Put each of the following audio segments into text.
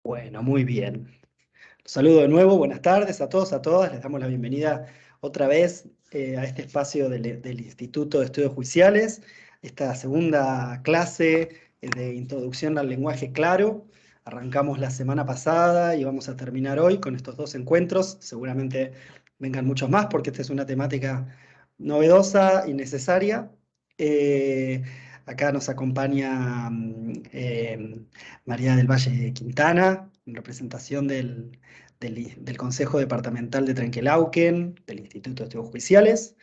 Bueno, muy bien. Los saludo de nuevo, buenas tardes a todos, a todas. Les damos la bienvenida otra vez a este espacio del Instituto de Estudios Judiciales, esta segunda clase de introducción al lenguaje claro. Arrancamos la semana pasada y vamos a terminar hoy con estos dos encuentros. Seguramente vengan muchos más porque esta es una temática novedosa y necesaria. Eh, Acá nos acompaña María del Valle Quintana, en representación del Consejo Departamental de Trenquelauquen, del Instituto de Estudios Judiciales,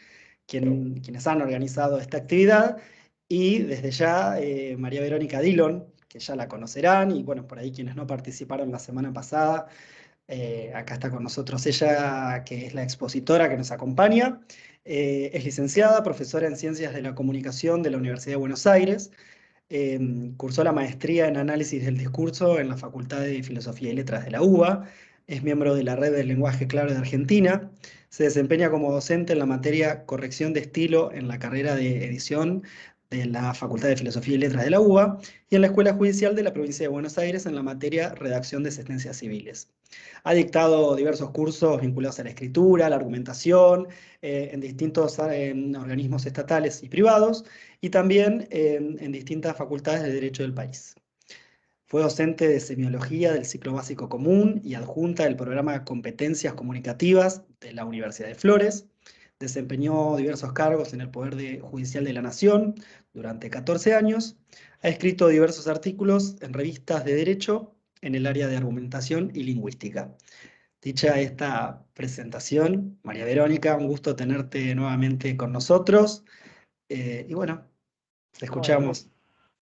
quienes han organizado esta actividad, y desde ya María Verónica Dillon, que ya la conocerán, y bueno, por ahí quienes no participaron la semana pasada, acá está con nosotros ella, que es la expositora que nos acompaña. Es licenciada, profesora en Ciencias de la Comunicación de la Universidad de Buenos Aires. Cursó la maestría en Análisis del Discurso en la Facultad de Filosofía y Letras de la UBA. Es miembro de la Red del Lenguaje Claro de Argentina. Se desempeña como docente en la materia Corrección de Estilo en la carrera de edición de la Facultad de Filosofía y Letras de la UBA y en la Escuela Judicial de la Provincia de Buenos Aires en la materia Redacción de Sentencias Civiles. Ha dictado diversos cursos vinculados a la escritura, a la argumentación, en distintos organismos estatales y privados, y también en distintas facultades de Derecho del país. Fue docente de Semiología del Ciclo Básico Común y adjunta del programa de Competencias Comunicativas de la Universidad de Flores. Desempeñó diversos cargos en el Judicial de la Nación durante 14 años. Ha escrito diversos artículos en revistas de derecho en el área de argumentación y lingüística. Dicha esta presentación, María Verónica, un gusto tenerte nuevamente con nosotros. Y bueno, te Bueno, escuchamos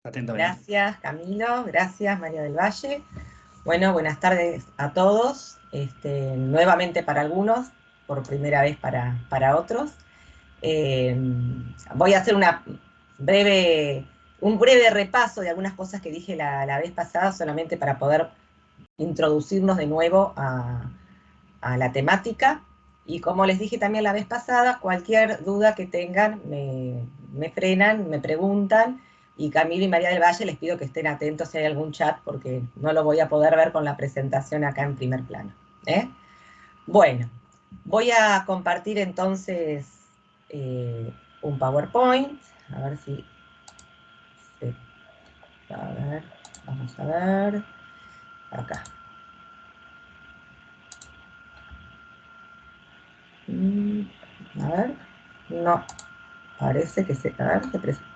atentamente. gracias Camilo, gracias María del Valle. Bueno, buenas tardes a todos, nuevamente para algunos, por primera vez para otros. Voy a hacer un breve repaso de algunas cosas que dije la vez pasada, solamente para poder introducirnos de nuevo a la temática. Y como les dije también la vez pasada, cualquier duda que tengan me frenan, me preguntan, y Camilo y María del Valle les pido que estén atentos si hay algún chat, porque no lo voy a poder ver con la presentación acá en primer plano. Bueno, voy a compartir entonces un PowerPoint, a ver si... A ver, vamos a ver, acá. A ver, no, parece que se... A ver, se presenta.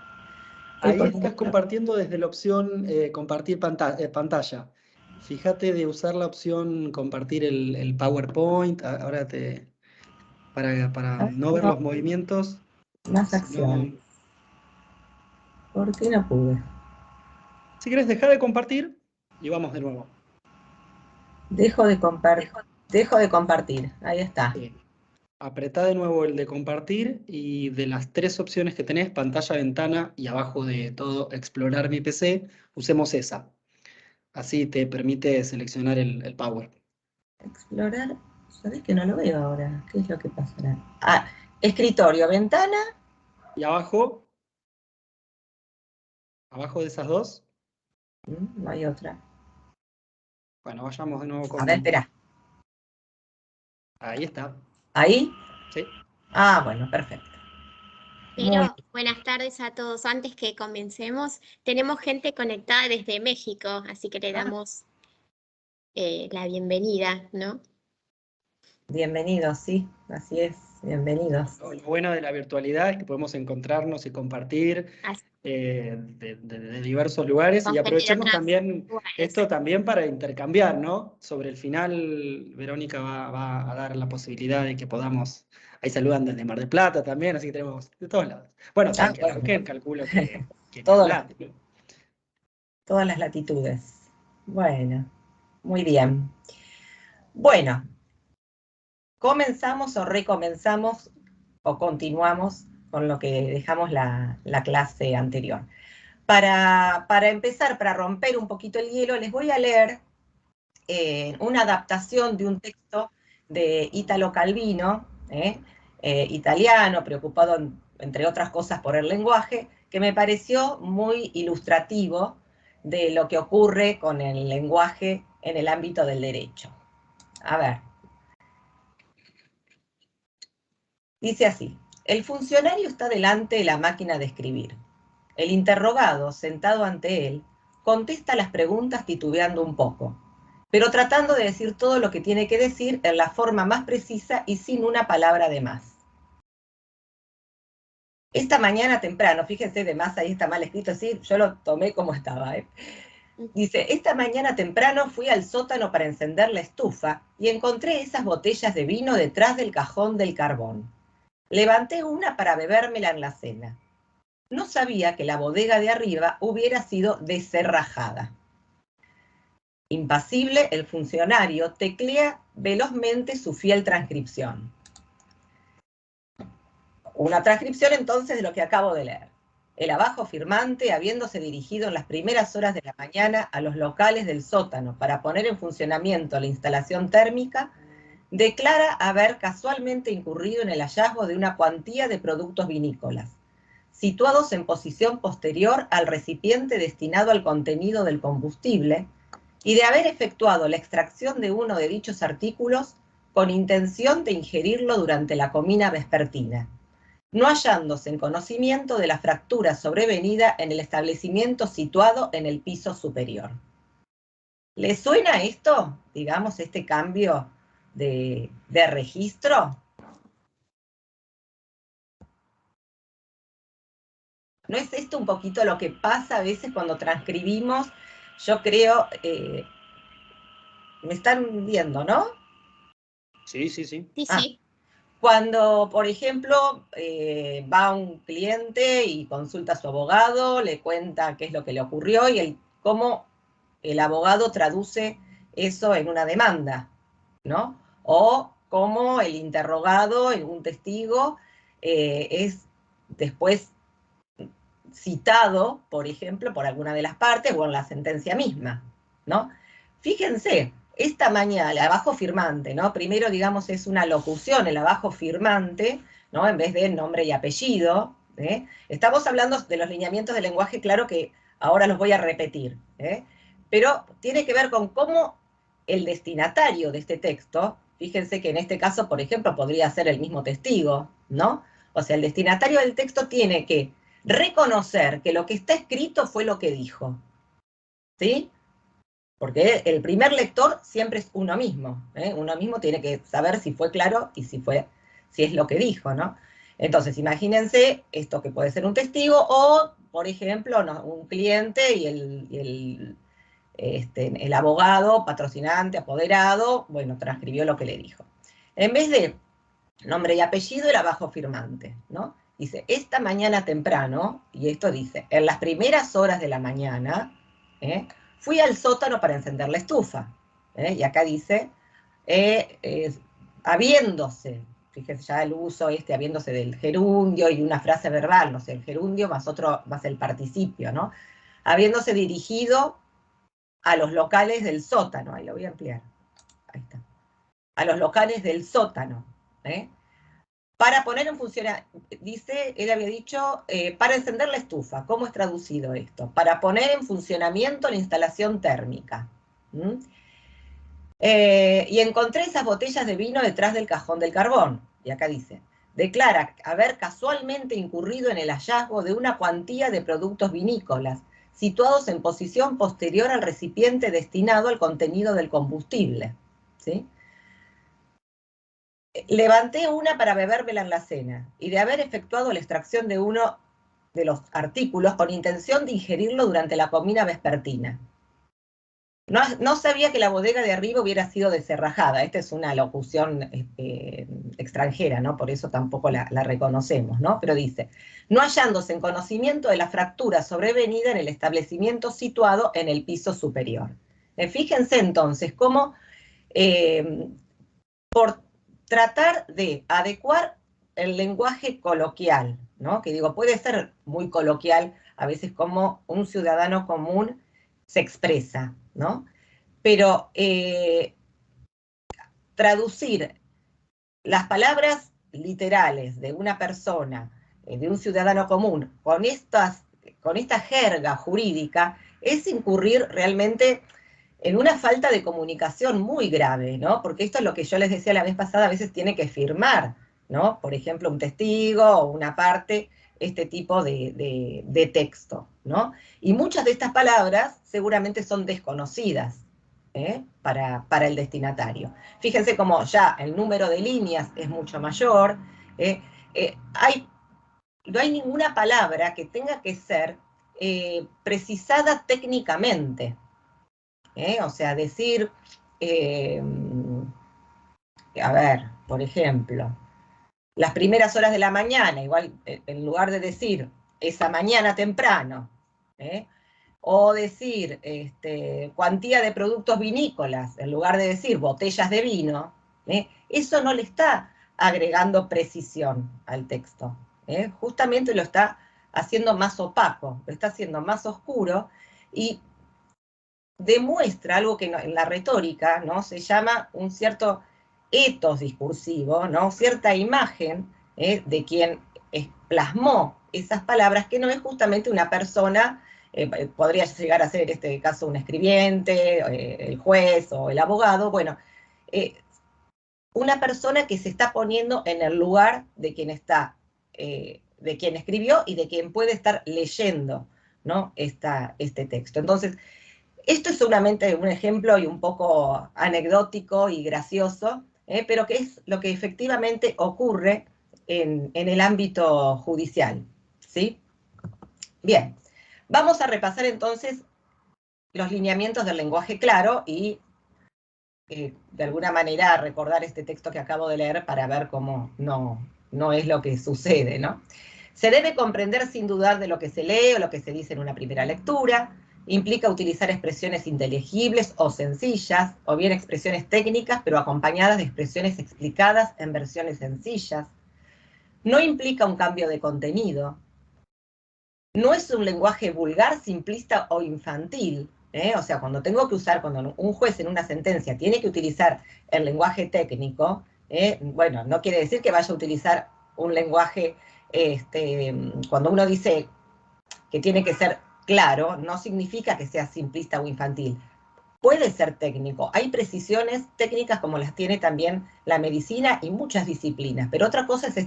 Ahí estás compartiendo desde la opción compartir pantalla. Fíjate de usar la opción compartir el PowerPoint. Ahora para no ver No, los movimientos, más acción. sino, ¿Por qué no pude? si quieres dejar de compartir y vamos de nuevo. Dejo de compartir. Ahí está. Apretá de nuevo el de compartir y de las tres opciones que tenés, pantalla, ventana y abajo de todo explorar mi PC, usemos esa. Así te permite seleccionar el Power. Explorar. ¿Sabés que no lo veo ahora? ¿Qué es lo que pasará? Ah, escritorio, ventana. Y abajo de esas dos, No hay otra. bueno, vayamos de nuevo A ver, con... espera. Ahí está. ¿Ahí? Sí. Ah, bueno, perfecto. Muy Pero buenas tardes a todos. Antes que comencemos, tenemos gente conectada desde México, así que le bien. damos la bienvenida, ¿no? Bienvenidos, sí, así es. Bienvenidos. Lo bueno de la virtualidad es que podemos encontrarnos y compartir Así de diversos lugares y con gente de aprovechemos otros también lugares. esto también para intercambiar, ¿no? Sobre el final, Verónica va a dar la posibilidad de que podamos, ahí saludan desde Mar del Plata también, así que tenemos de todos lados. Bueno, Ah, bueno. Trenquelauquen, calculo que ni Todas hablar. las latitudes. Bueno, muy bien. Bueno, comenzamos o recomenzamos o continuamos con lo que dejamos la clase anterior. Para empezar, para romper un poquito el hielo, les voy a leer una adaptación de un texto de Italo Calvino, italiano, preocupado, entre otras cosas, por el lenguaje, que me pareció muy ilustrativo de lo que ocurre con el lenguaje en el ámbito del derecho. A ver. Dice así: el funcionario está delante de la máquina de escribir. El interrogado, sentado ante él, contesta las preguntas titubeando un poco, pero tratando de decir todo lo que tiene que decir en la forma más precisa y sin una palabra de más. Esta mañana temprano, fíjense, de más ahí está mal escrito, así, yo lo tomé como estaba, ¿eh? Dice, esta mañana temprano fui al sótano para encender la estufa y encontré esas botellas de vino detrás del cajón del carbón. Levanté una para bebérmela en la cena. No sabía que la bodega de arriba hubiera sido descerrajada. Impasible, el funcionario teclea velozmente su fiel transcripción. Una transcripción entonces de lo que acabo de leer. El abajo firmante, habiéndose dirigido en las primeras horas de la mañana a los locales del sótano para poner en funcionamiento la instalación térmica, declara haber casualmente incurrido en el hallazgo de una cuantía de productos vinícolas, situados en posición posterior al recipiente destinado al contenido del combustible, y de haber efectuado la extracción de uno de dichos artículos con intención de ingerirlo durante la comida vespertina, no hallándose en conocimiento de la fractura sobrevenida en el establecimiento situado en el piso superior. ¿Le suena esto, digamos, este cambio de registro? ¿No es esto un poquito lo que pasa a veces cuando transcribimos? Yo creo, me están viendo, ¿no? Sí, sí, sí. Sí, sí. Cuando, por ejemplo, va un cliente y consulta a su abogado, le cuenta qué es lo que le ocurrió y cómo el abogado traduce eso en una demanda, ¿no? O cómo el interrogado, un testigo, es después citado, por ejemplo, por alguna de las partes o en la sentencia misma, ¿no? Fíjense, esta mañana, el abajo firmante, ¿no? Primero, digamos, es una locución, el abajo firmante, ¿no? En vez de nombre y apellido, ¿eh? Estamos hablando de los lineamientos del lenguaje, claro que ahora los voy a repetir, ¿eh? Pero tiene que ver con cómo el destinatario de este texto, fíjense que en este caso, por ejemplo, podría ser el mismo testigo, ¿no? O sea, el destinatario del texto tiene que reconocer que lo que está escrito fue lo que dijo, ¿sí? Porque el primer lector siempre es uno mismo, ¿eh? Uno mismo tiene que saber si fue claro y si es lo que dijo, ¿no? Entonces, imagínense esto que puede ser un testigo o, por ejemplo, un cliente y el abogado, patrocinante, apoderado, bueno, transcribió lo que le dijo. En vez de nombre y apellido, el abajo firmante, ¿no? Dice, esta mañana temprano, y esto dice, en las primeras horas de la mañana, fui al sótano para encender la estufa. Y acá dice, habiéndose, fíjense ya el uso habiéndose del gerundio y una frase verbal, no sé, el gerundio más el participio, ¿no? Habiéndose dirigido a los locales del sótano, ahí lo voy a ampliar, ahí está, a los locales del sótano, para poner en funcionamiento, dice, él había dicho, para encender la estufa. ¿Cómo es traducido esto? Para poner en funcionamiento la instalación térmica. Y encontré esas botellas de vino detrás del cajón del carbón. Y acá dice, declara haber casualmente incurrido en el hallazgo de una cuantía de productos vinícolas, situados en posición posterior al recipiente destinado al contenido del combustible. ¿Sí? Levanté una para bebérmela en la cena, y de haber efectuado la extracción de uno de los artículos con intención de ingerirlo durante la comida vespertina. No sabía que la bodega de arriba hubiera sido descerrajada. Esta es una locución extranjera, ¿no? Por eso tampoco la reconocemos, ¿no? Pero dice, no hallándose en conocimiento de la fractura sobrevenida en el establecimiento situado en el piso superior. Fíjense entonces cómo por tratar de adecuar el lenguaje coloquial, ¿no? Que digo, puede ser muy coloquial a veces como un ciudadano común se expresa, ¿no? Pero traducir las palabras literales de una persona, de un ciudadano común, con esta jerga jurídica, es incurrir realmente en una falta de comunicación muy grave, ¿no? Porque esto es lo que yo les decía la vez pasada, a veces tiene que firmar, ¿no? Por ejemplo, un testigo o una parte, este tipo de texto, ¿no? Y muchas de estas palabras seguramente son desconocidas, para el destinatario. Fíjense cómo ya el número de líneas es mucho mayor, no hay ninguna palabra que tenga que ser precisada técnicamente. O sea, decir, a ver, por ejemplo, las primeras horas de la mañana, igual en lugar de decir esa mañana temprano, o decir cuantía de productos vinícolas, en lugar de decir botellas de vino, eso no le está agregando precisión al texto. Justamente lo está haciendo más opaco, lo está haciendo más oscuro y demuestra algo que en la retórica, ¿no?, se llama un cierto etos discursivo, ¿no?, cierta imagen de quien plasmó esas palabras, que no es justamente una persona, podría llegar a ser en este caso un escribiente, el juez o el abogado, bueno, una persona que se está poniendo en el lugar de quien está, de quien escribió y de quien puede estar leyendo, ¿no?, este texto. Entonces, esto es solamente un ejemplo y un poco anecdótico y gracioso, pero que es lo que efectivamente ocurre en el ámbito judicial, ¿sí? Bien, vamos a repasar entonces los lineamientos del lenguaje claro y de alguna manera recordar este texto que acabo de leer para ver cómo no es lo que sucede, ¿no? Se debe comprender sin dudar de lo que se lee o lo que se dice en una primera lectura. Implica utilizar expresiones inteligibles o sencillas, o bien expresiones técnicas, pero acompañadas de expresiones explicadas en versiones sencillas. No implica un cambio de contenido. No es un lenguaje vulgar, simplista o infantil. O sea, cuando un juez en una sentencia tiene que utilizar el lenguaje técnico, bueno, no quiere decir que vaya a utilizar un lenguaje, cuando uno dice que tiene que ser claro, no significa que sea simplista o infantil. Puede ser técnico. Hay precisiones técnicas como las tiene también la medicina y muchas disciplinas, pero otra cosa es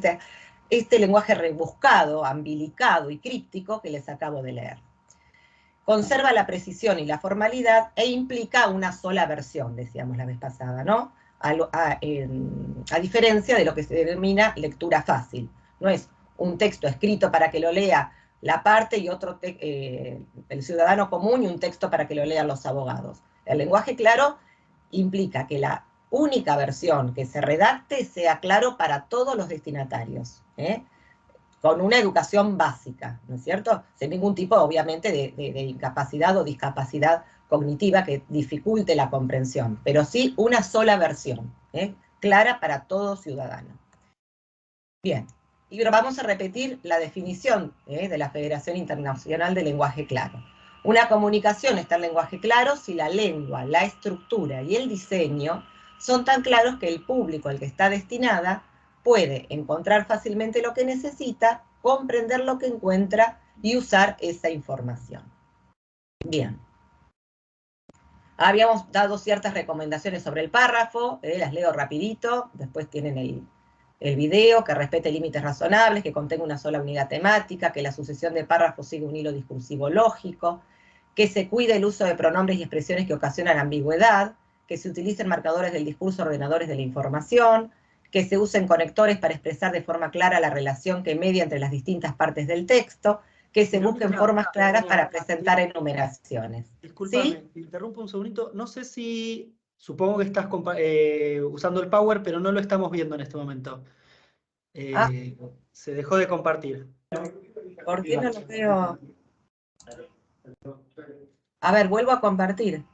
este lenguaje rebuscado, ambilicado y críptico que les acabo de leer. Conserva la precisión y la formalidad e implica una sola versión, decíamos la vez pasada, ¿no? A diferencia de lo que se denomina lectura fácil. No es un texto escrito para que lo lea la parte y otro el ciudadano común y un texto para que lo lean los abogados. El lenguaje claro implica que la única versión que se redacte sea claro para todos los destinatarios, con una educación básica, ¿no es cierto? Sin ningún tipo, obviamente, de incapacidad o discapacidad cognitiva que dificulte la comprensión, pero sí una sola versión, clara para todo ciudadano. Bien, y ahora vamos a repetir la definición de la Federación Internacional del Lenguaje Claro. Una comunicación está en lenguaje claro si la lengua, la estructura y el diseño son tan claros que el público al que está destinada puede encontrar fácilmente lo que necesita, comprender lo que encuentra y usar esa información. Bien. Habíamos dado ciertas recomendaciones sobre el párrafo, las leo rapidito, después tienen el video, que respete límites razonables, que contenga una sola unidad temática, que la sucesión de párrafos siga un hilo discursivo lógico, que se cuide el uso de pronombres y expresiones que ocasionan ambigüedad, que se utilicen marcadores del discurso, ordenadores de la información, que se usen conectores para expresar de forma clara la relación que media entre las distintas partes del texto, que se busquen formas claras para presentar enumeraciones. Discúlpame, ¿Sí? te interrumpo un segundito. No sé si, supongo que estás usando el Power, pero no lo estamos viendo en este momento. Se dejó de compartir. ¿Por qué no lo veo? A ver, vuelvo a compartir.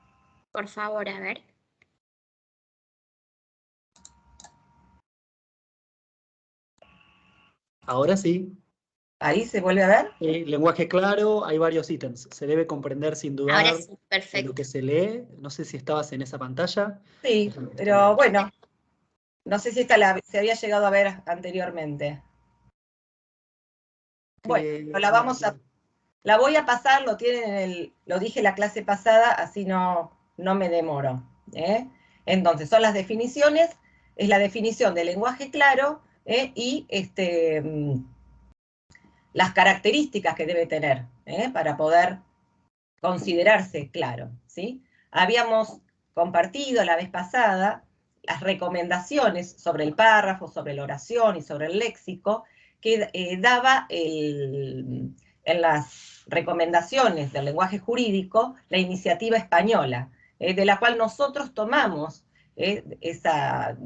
Por favor, a ver. Ahora sí. ¿Ahí se vuelve a ver? Lenguaje claro, hay varios ítems. Se debe comprender sin Ahora dudar sí, de lo perfecto. que se lee. No sé si estabas en esa pantalla. Sí, pero bueno, no sé si esta se había llegado a ver anteriormente. Bueno, la voy a pasar, lo tienen lo dije la clase pasada, así no no me demoro. Entonces, son las definiciones, es la definición del lenguaje claro y las características que debe tener para poder considerarse claro, ¿sí? Habíamos compartido la vez pasada las recomendaciones sobre el párrafo, sobre la oración y sobre el léxico que daba en las recomendaciones del lenguaje jurídico la iniciativa española, de la cual nosotros tomamos esa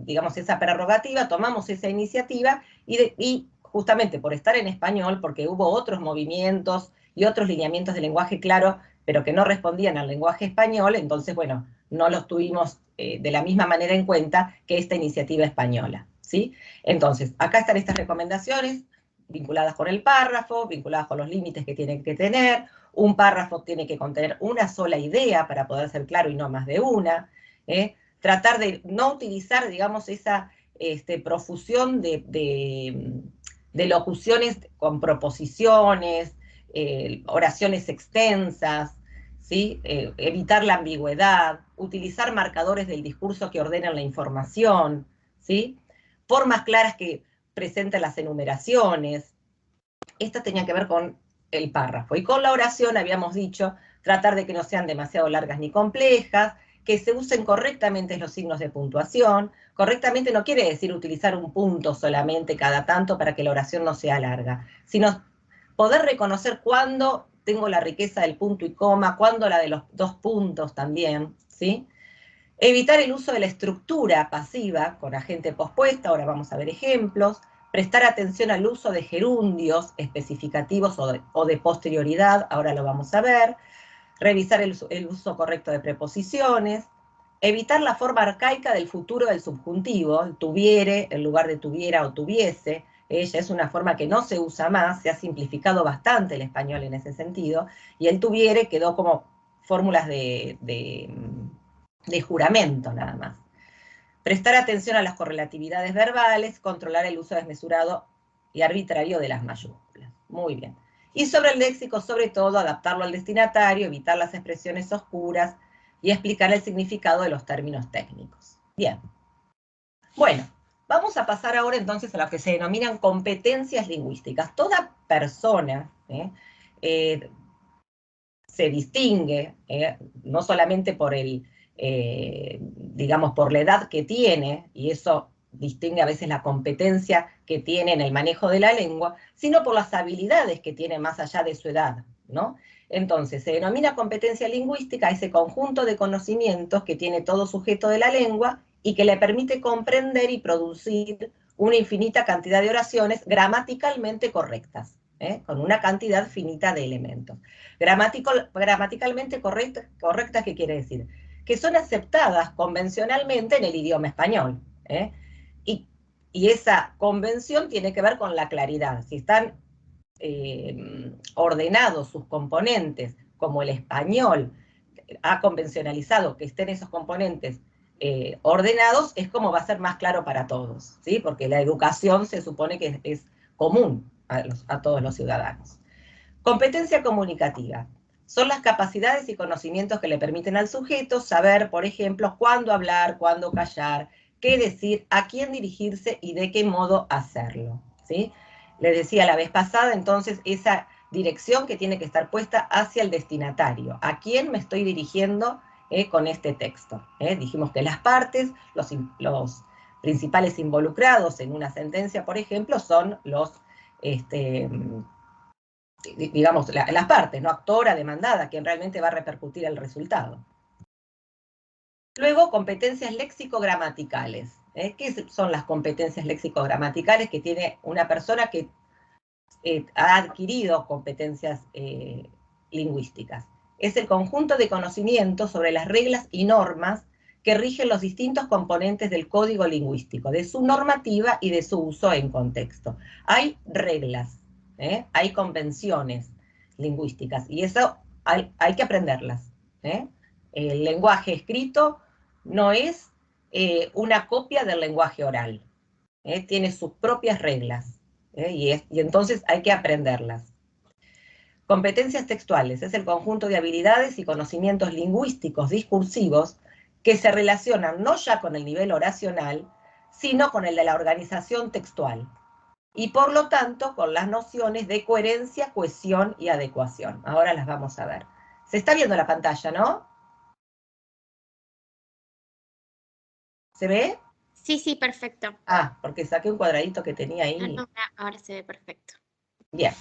prerrogativa, tomamos esa iniciativa y justamente por estar en español, porque hubo otros movimientos y otros lineamientos de lenguaje claro, pero que no respondían al lenguaje español, entonces, bueno, no los tuvimos de la misma manera en cuenta que esta iniciativa española, ¿sí? Entonces, acá están estas recomendaciones vinculadas con el párrafo, vinculadas con los límites que tienen que tener. Un párrafo tiene que contener una sola idea para poder ser claro y no más de una. Tratar de no utilizar, digamos, esa profusión de locuciones con proposiciones, oraciones extensas, ¿sí? Evitar la ambigüedad, utilizar marcadores del discurso que ordenen la información, ¿sí? Formas claras que presenten las enumeraciones. Esta tenía que ver con el párrafo. Y con la oración habíamos dicho tratar de que no sean demasiado largas ni complejas, que se usen correctamente los signos de puntuación. Correctamente no quiere decir utilizar un punto solamente cada tanto para que la oración no sea larga, sino poder reconocer cuándo tengo la riqueza del punto y coma, cuándo la de los dos puntos también, ¿sí? Evitar el uso de la estructura pasiva con agente pospuesta, ahora vamos a ver ejemplos. Prestar atención al uso de gerundios especificativos o de posterioridad, ahora lo vamos a ver. Revisar el uso correcto de preposiciones. Evitar la forma arcaica del futuro del subjuntivo, el tuviere en lugar de tuviera o tuviese. Ella es una forma que no se usa más, se ha simplificado bastante el español en ese sentido, y el tuviere quedó como fórmulas de juramento nada más. Prestar atención a las correlatividades verbales, controlar el uso desmesurado y arbitrario de las mayúsculas. Muy bien. Y sobre el léxico, sobre todo, adaptarlo al destinatario, evitar las expresiones oscuras y explicar el significado de los términos técnicos. Bien. Bueno, vamos a pasar ahora entonces a lo que se denominan competencias lingüísticas. Toda persona se distingue, no solamente por digamos, por la edad que tiene, y eso distingue a veces la competencia que tiene en el manejo de la lengua, sino por las habilidades que tiene más allá de su edad, ¿no? Entonces, se denomina competencia lingüística ese conjunto de conocimientos que tiene todo sujeto de la lengua y que le permite comprender y producir una infinita cantidad de oraciones gramaticalmente correctas, con una cantidad finita de elementos. Gramaticalmente correctas, ¿qué quiere decir? Que son aceptadas convencionalmente en el idioma español. Y esa convención tiene que ver con la claridad. Si están ordenados sus componentes, como el español ha convencionalizado que estén esos componentes ordenados, es como va a ser más claro para todos, ¿sí? Porque la educación se supone que es común a todos los ciudadanos. Competencia comunicativa. Son las capacidades y conocimientos que le permiten al sujeto saber, por ejemplo, cuándo hablar, cuándo callar, qué decir, a quién dirigirse y de qué modo hacerlo, ¿sí? Les decía la vez pasada, entonces, esa dirección que tiene que estar puesta hacia el destinatario. ¿A quién me estoy dirigiendo con este texto? Dijimos que las partes, los principales involucrados en una sentencia, por ejemplo, son los digamos, las partes, ¿no? Actora, demandada, quien realmente va a repercutir el resultado. Luego, competencias léxico-gramaticales. ¿Qué son las competencias léxico-gramaticales que tiene una persona que ha adquirido competencias lingüísticas? Es el conjunto de conocimientos sobre las reglas y normas que rigen los distintos componentes del código lingüístico, de su normativa y de su uso en contexto. Hay reglas, hay convenciones lingüísticas, y eso hay que aprenderlas. El lenguaje escrito no es una copia del lenguaje oral, tiene sus propias reglas, y entonces hay que aprenderlas. Competencias textuales es el conjunto de habilidades y conocimientos lingüísticos discursivos que se relacionan no ya con el nivel oracional, sino con el de la organización textual, y por lo tanto con las nociones de coherencia, cohesión y adecuación. Ahora las vamos a ver. Se está viendo la pantalla, ¿no? ¿Se ve? Sí, sí, perfecto. Ah, porque saqué un cuadradito que tenía ahí. No, ahora se ve perfecto. Bien.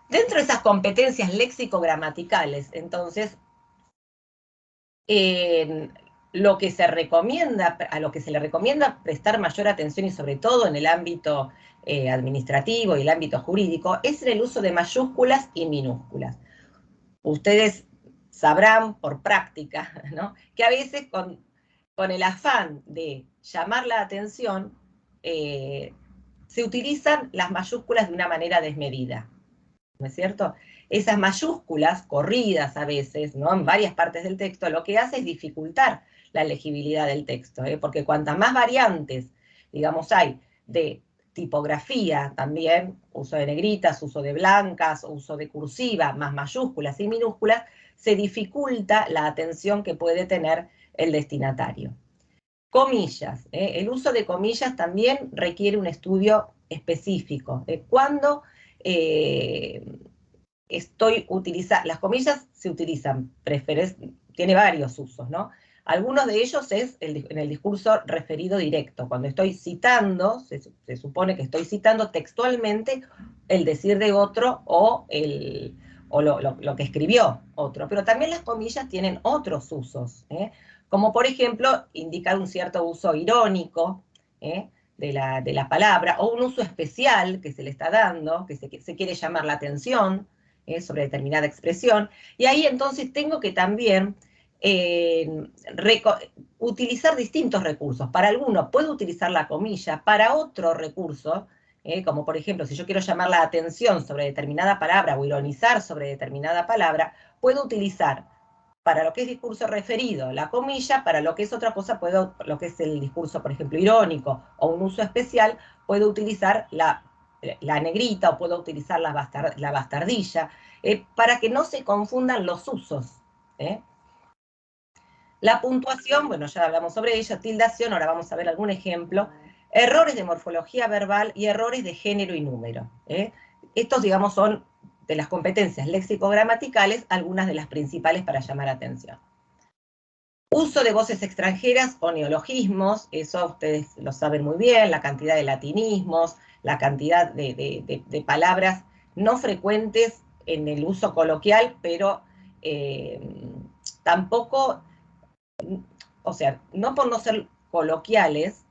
Dentro de esas competencias léxico-gramaticales, entonces, lo que se recomienda, a lo que se le recomienda prestar mayor atención, y sobre todo en el ámbito administrativo y el ámbito jurídico, es el uso de mayúsculas y minúsculas. Ustedes sabrán por práctica, ¿no?, que a veces con el afán de llamar la atención, se utilizan las mayúsculas de una manera desmedida, ¿no es cierto? Esas mayúsculas corridas a veces, ¿no?, en varias partes del texto, lo que hace es dificultar la legibilidad del texto, porque cuantas más variantes, digamos, hay de tipografía también, uso de negritas, uso de blancas, uso de cursiva, más mayúsculas y minúsculas, se dificulta la atención que puede tener el destinatario. Comillas, el uso de comillas también requiere un estudio específico. Cuando las comillas se utilizan, tiene varios usos, ¿no? Algunos de ellos es en el discurso referido directo. Cuando estoy citando, se supone que estoy citando textualmente el decir de otro o lo que escribió otro. Pero también las comillas tienen otros usos, como por ejemplo indicar un cierto uso irónico de la palabra, o un uso especial que se le está dando, que se quiere llamar la atención sobre determinada expresión, y ahí entonces tengo que también utilizar distintos recursos. Para alguno puedo utilizar la comilla, para otro recurso, como por ejemplo, si yo quiero llamar la atención sobre determinada palabra o ironizar sobre determinada palabra, puedo utilizar para lo que es discurso referido la comilla, para lo que es otra cosa, lo que es el discurso, por ejemplo, irónico o un uso especial, puedo utilizar la negrita o puedo utilizar la bastardilla, para que no se confundan los usos. La puntuación, bueno, ya hablamos sobre ella, tildación, ahora vamos a ver algún ejemplo. Errores de morfología verbal y errores de género y número. Estos, digamos, son de las competencias léxico-gramaticales, algunas de las principales para llamar atención. Uso de voces extranjeras o neologismos, eso ustedes lo saben muy bien, la cantidad de latinismos, la cantidad de palabras no frecuentes en el uso coloquial, pero tampoco, o sea, no por no ser coloquiales,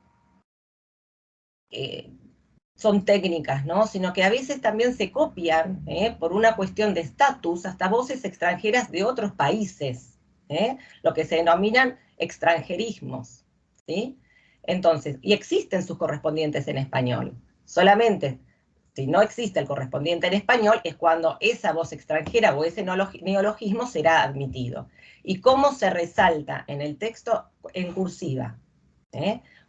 son técnicas, ¿no?, sino que a veces también se copian, por una cuestión de estatus, hasta voces extranjeras de otros países, lo que se denominan extranjerismos, ¿sí? Entonces, y existen sus correspondientes en español. Solamente, si no existe el correspondiente en español, es cuando esa voz extranjera o ese neologismo será admitido. ¿Y cómo se resalta en el texto? En cursiva.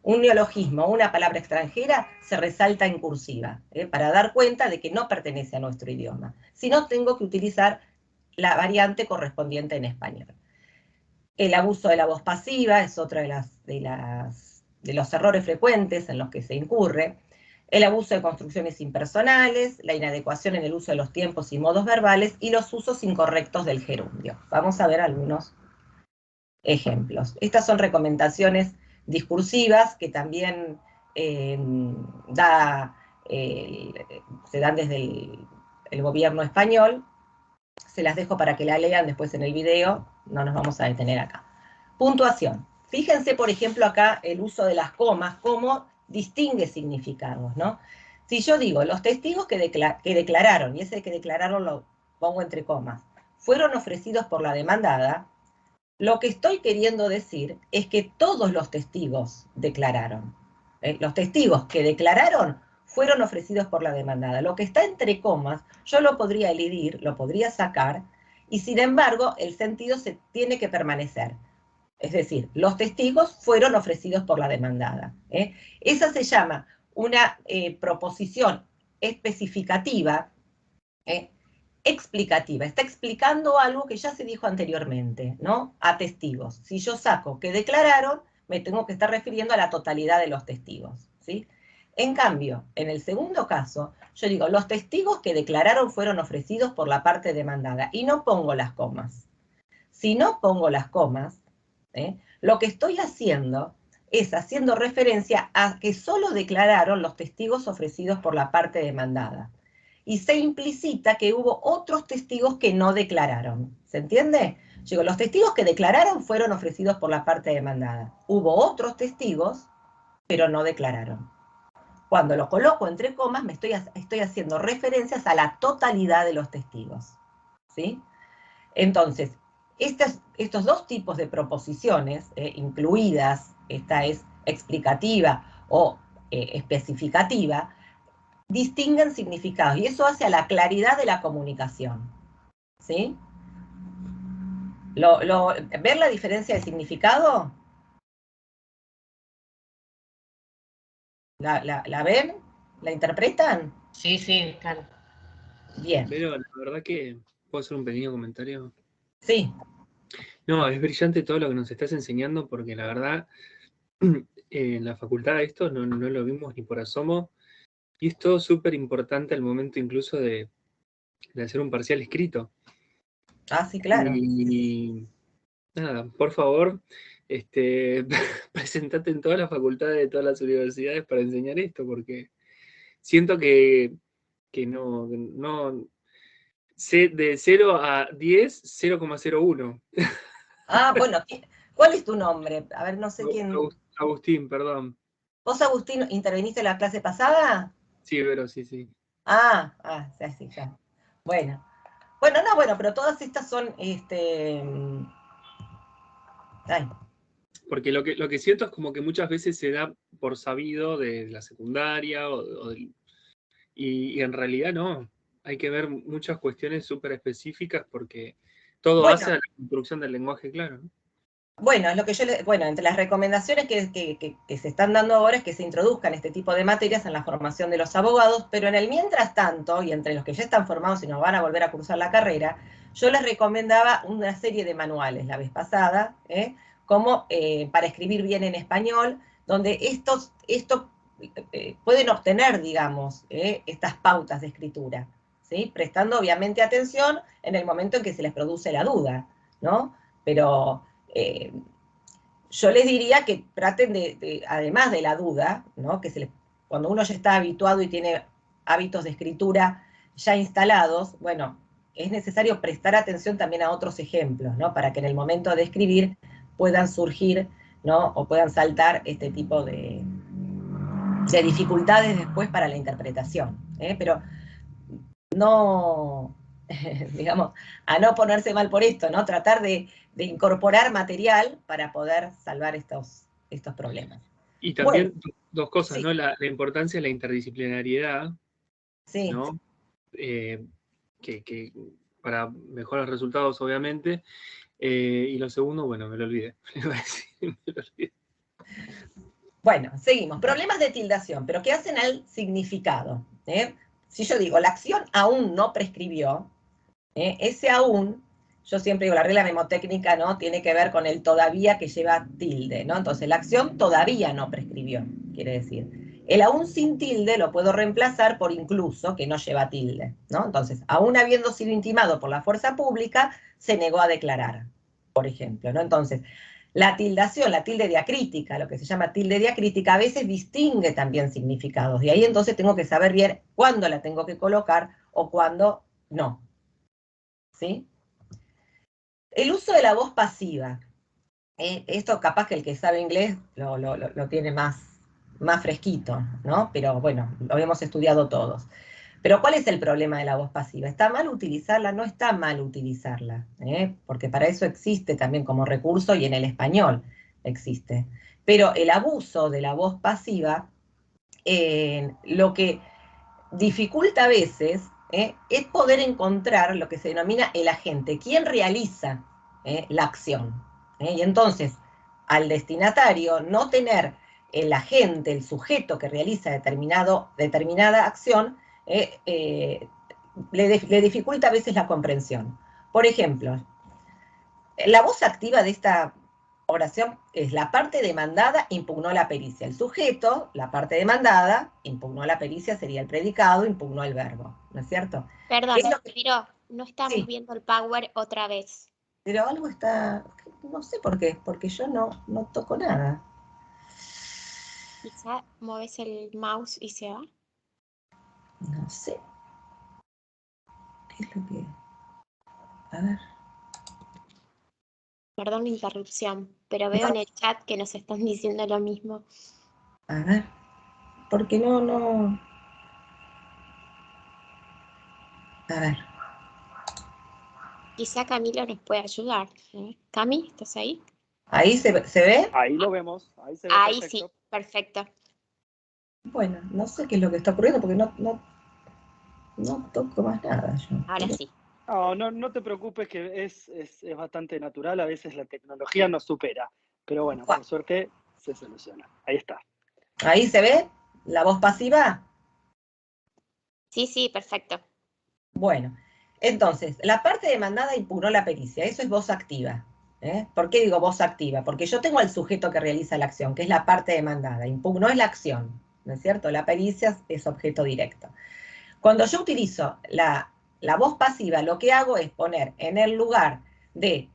Un neologismo, una palabra extranjera, se resalta en cursiva, para dar cuenta de que no pertenece a nuestro idioma. Si no, tengo que utilizar la variante correspondiente en español. El abuso de la voz pasiva es otra de los errores frecuentes en los que se incurre. El abuso de construcciones impersonales, la inadecuación en el uso de los tiempos y modos verbales, y los usos incorrectos del gerundio. Vamos a ver algunos ejemplos. Estas son recomendaciones discursivas que también se dan desde el gobierno español. Se las dejo para que la lean después en el video, no nos vamos a detener acá. Puntuación. Fíjense, por ejemplo, acá el uso de las comas, cómo distingue significados, ¿no? Si yo digo, los testigos que declararon, y ese que declararon lo pongo entre comas, fueron ofrecidos por la demandada, lo que estoy queriendo decir es que todos los testigos declararon. Los testigos que declararon fueron ofrecidos por la demandada. Lo que está entre comas, yo lo podría elidir, lo podría sacar, y sin embargo, el sentido se tiene que permanecer. Es decir, los testigos fueron ofrecidos por la demandada. Esa se llama una proposición especificativa, explicativa, está explicando algo que ya se dijo anteriormente, ¿no? A testigos. Si yo saco que declararon, me tengo que estar refiriendo a la totalidad de los testigos, ¿sí? En cambio, en el segundo caso, yo digo, los testigos que declararon fueron ofrecidos por la parte demandada, y no pongo las comas. Si no pongo las comas, lo que estoy haciendo es haciendo referencia a que solo declararon los testigos ofrecidos por la parte demandada. Y se implicita que hubo otros testigos que no declararon. ¿Se entiende? Digo, los testigos que declararon fueron ofrecidos por la parte demandada. Hubo otros testigos, pero no declararon. Cuando lo coloco entre comas, estoy haciendo referencias a la totalidad de los testigos, ¿sí? Entonces, estos dos tipos de proposiciones, incluidas, esta es explicativa o especificativa, distinguen significados, y eso hace a la claridad de la comunicación, ¿sí? ¿Ver la diferencia de significado? ¿La ven? ¿La interpretan? Sí, sí, claro. Bien. Pero la verdad que, ¿puedo hacer un pequeño comentario? Sí. No, es brillante todo lo que nos estás enseñando, porque la verdad, en la facultad esto no lo vimos ni por asomo, y es todo súper importante al momento incluso de hacer un parcial escrito. Ah, sí, claro. Y nada, por favor, presentate en todas las facultades de todas las universidades para enseñar esto, porque siento que no sé, de 0 a 10, 0,01. Ah, bueno, ¿cuál es tu nombre? A ver, no sé quién. Agustín, perdón. ¿Vos, Agustín, interveniste en la clase pasada? Sí, pero sí. Sí, ya. Bueno, pero todas estas son, Porque lo que siento es como que muchas veces se da por sabido de la secundaria y en realidad no. Hay que ver muchas cuestiones súper específicas porque todo Bueno. hace a la construcción del lenguaje claro, ¿no? Bueno, es lo que entre las recomendaciones que se están dando ahora es que se introduzcan este tipo de materias en la formación de los abogados, pero en el mientras tanto, y entre los que ya están formados y nos van a volver a cursar la carrera, yo les recomendaba una serie de manuales la vez pasada, como para escribir bien en español, donde estos pueden obtener, digamos, estas pautas de escritura, ¿sí? Prestando obviamente atención en el momento en que se les produce la duda, ¿no? Pero yo les diría que traten además de la duda, ¿no? Cuando uno ya está habituado y tiene hábitos de escritura ya instalados, bueno, es necesario prestar atención también a otros ejemplos, ¿no? Para que en el momento de escribir puedan surgir, ¿no? O puedan saltar este tipo de dificultades después para la interpretación, pero no, digamos, a no ponerse mal por esto, ¿no? Tratar de incorporar material para poder salvar estos problemas. Y también dos cosas, sí. ¿no? La importancia de la interdisciplinariedad, Sí. ¿no? Que para mejores resultados, obviamente. Y lo segundo, bueno, me lo olvidé. Bueno, seguimos. Problemas de tildación, pero ¿qué hacen al significado? Si yo digo, la acción aún no prescribió, ese aún, yo siempre digo, la regla memotécnica, ¿no? Tiene que ver con el todavía que lleva tilde, ¿no? Entonces, la acción todavía no prescribió, quiere decir. El aún sin tilde lo puedo reemplazar por incluso, que no lleva tilde, ¿no? Entonces, aún habiendo sido intimado por la fuerza pública, se negó a declarar, por ejemplo, ¿no? Entonces, la tildación, la tilde diacrítica, lo que se llama tilde diacrítica, a veces distingue también significados. De ahí entonces tengo que saber bien cuándo la tengo que colocar o cuándo no. ¿Sí? El uso de la voz pasiva. Esto capaz que el que sabe inglés lo tiene más fresquito, ¿no? Pero bueno, lo hemos estudiado todos. Pero ¿cuál es el problema de la voz pasiva? ¿Está mal utilizarla? No está mal utilizarla, porque para eso existe también como recurso y en el español existe. Pero el abuso de la voz pasiva, lo que dificulta a veces es poder encontrar lo que se denomina el agente, quién realiza la acción. Y entonces, al destinatario no tener el agente, el sujeto que realiza determinada acción, le dificulta a veces la comprensión. Por ejemplo, la voz activa de esta oración es: la parte demandada impugnó la pericia. El sujeto, la parte demandada, impugnó la pericia, sería el predicado, impugnó el verbo, ¿no es cierto? Perdón, Es lo que, pero no estamos sí, viendo el Power otra vez. pero algo está, no sé por qué, porque yo no toco nada. Quizá mueves el mouse y se va. No sé. ¿Qué es lo que...? A ver. Perdón la interrupción, pero veo en el chat que nos están diciendo lo mismo. A ver. Porque no... A ver. Quizá Camilo nos puede ayudar. Cami, ¿estás ahí? ¿Ahí se ve? Ahí lo vemos, ahí se ve Ahí perfecto. sí, perfecto. Bueno, no sé qué es lo que está ocurriendo porque no toco más nada yo. Ahora sí. No te preocupes, que es bastante natural, a veces la tecnología nos supera, pero bueno, por suerte se soluciona. Ahí está. ¿Ahí se ve la voz pasiva? Sí, perfecto. Bueno, entonces, la parte demandada impugnó la pericia, eso es voz activa. ¿Por qué digo voz activa? Porque yo tengo al sujeto que realiza la acción, que es la parte demandada. Impugnó es la acción, ¿no es cierto? La pericia es objeto directo. Cuando yo utilizo la voz pasiva, lo que hago es poner en el lugar de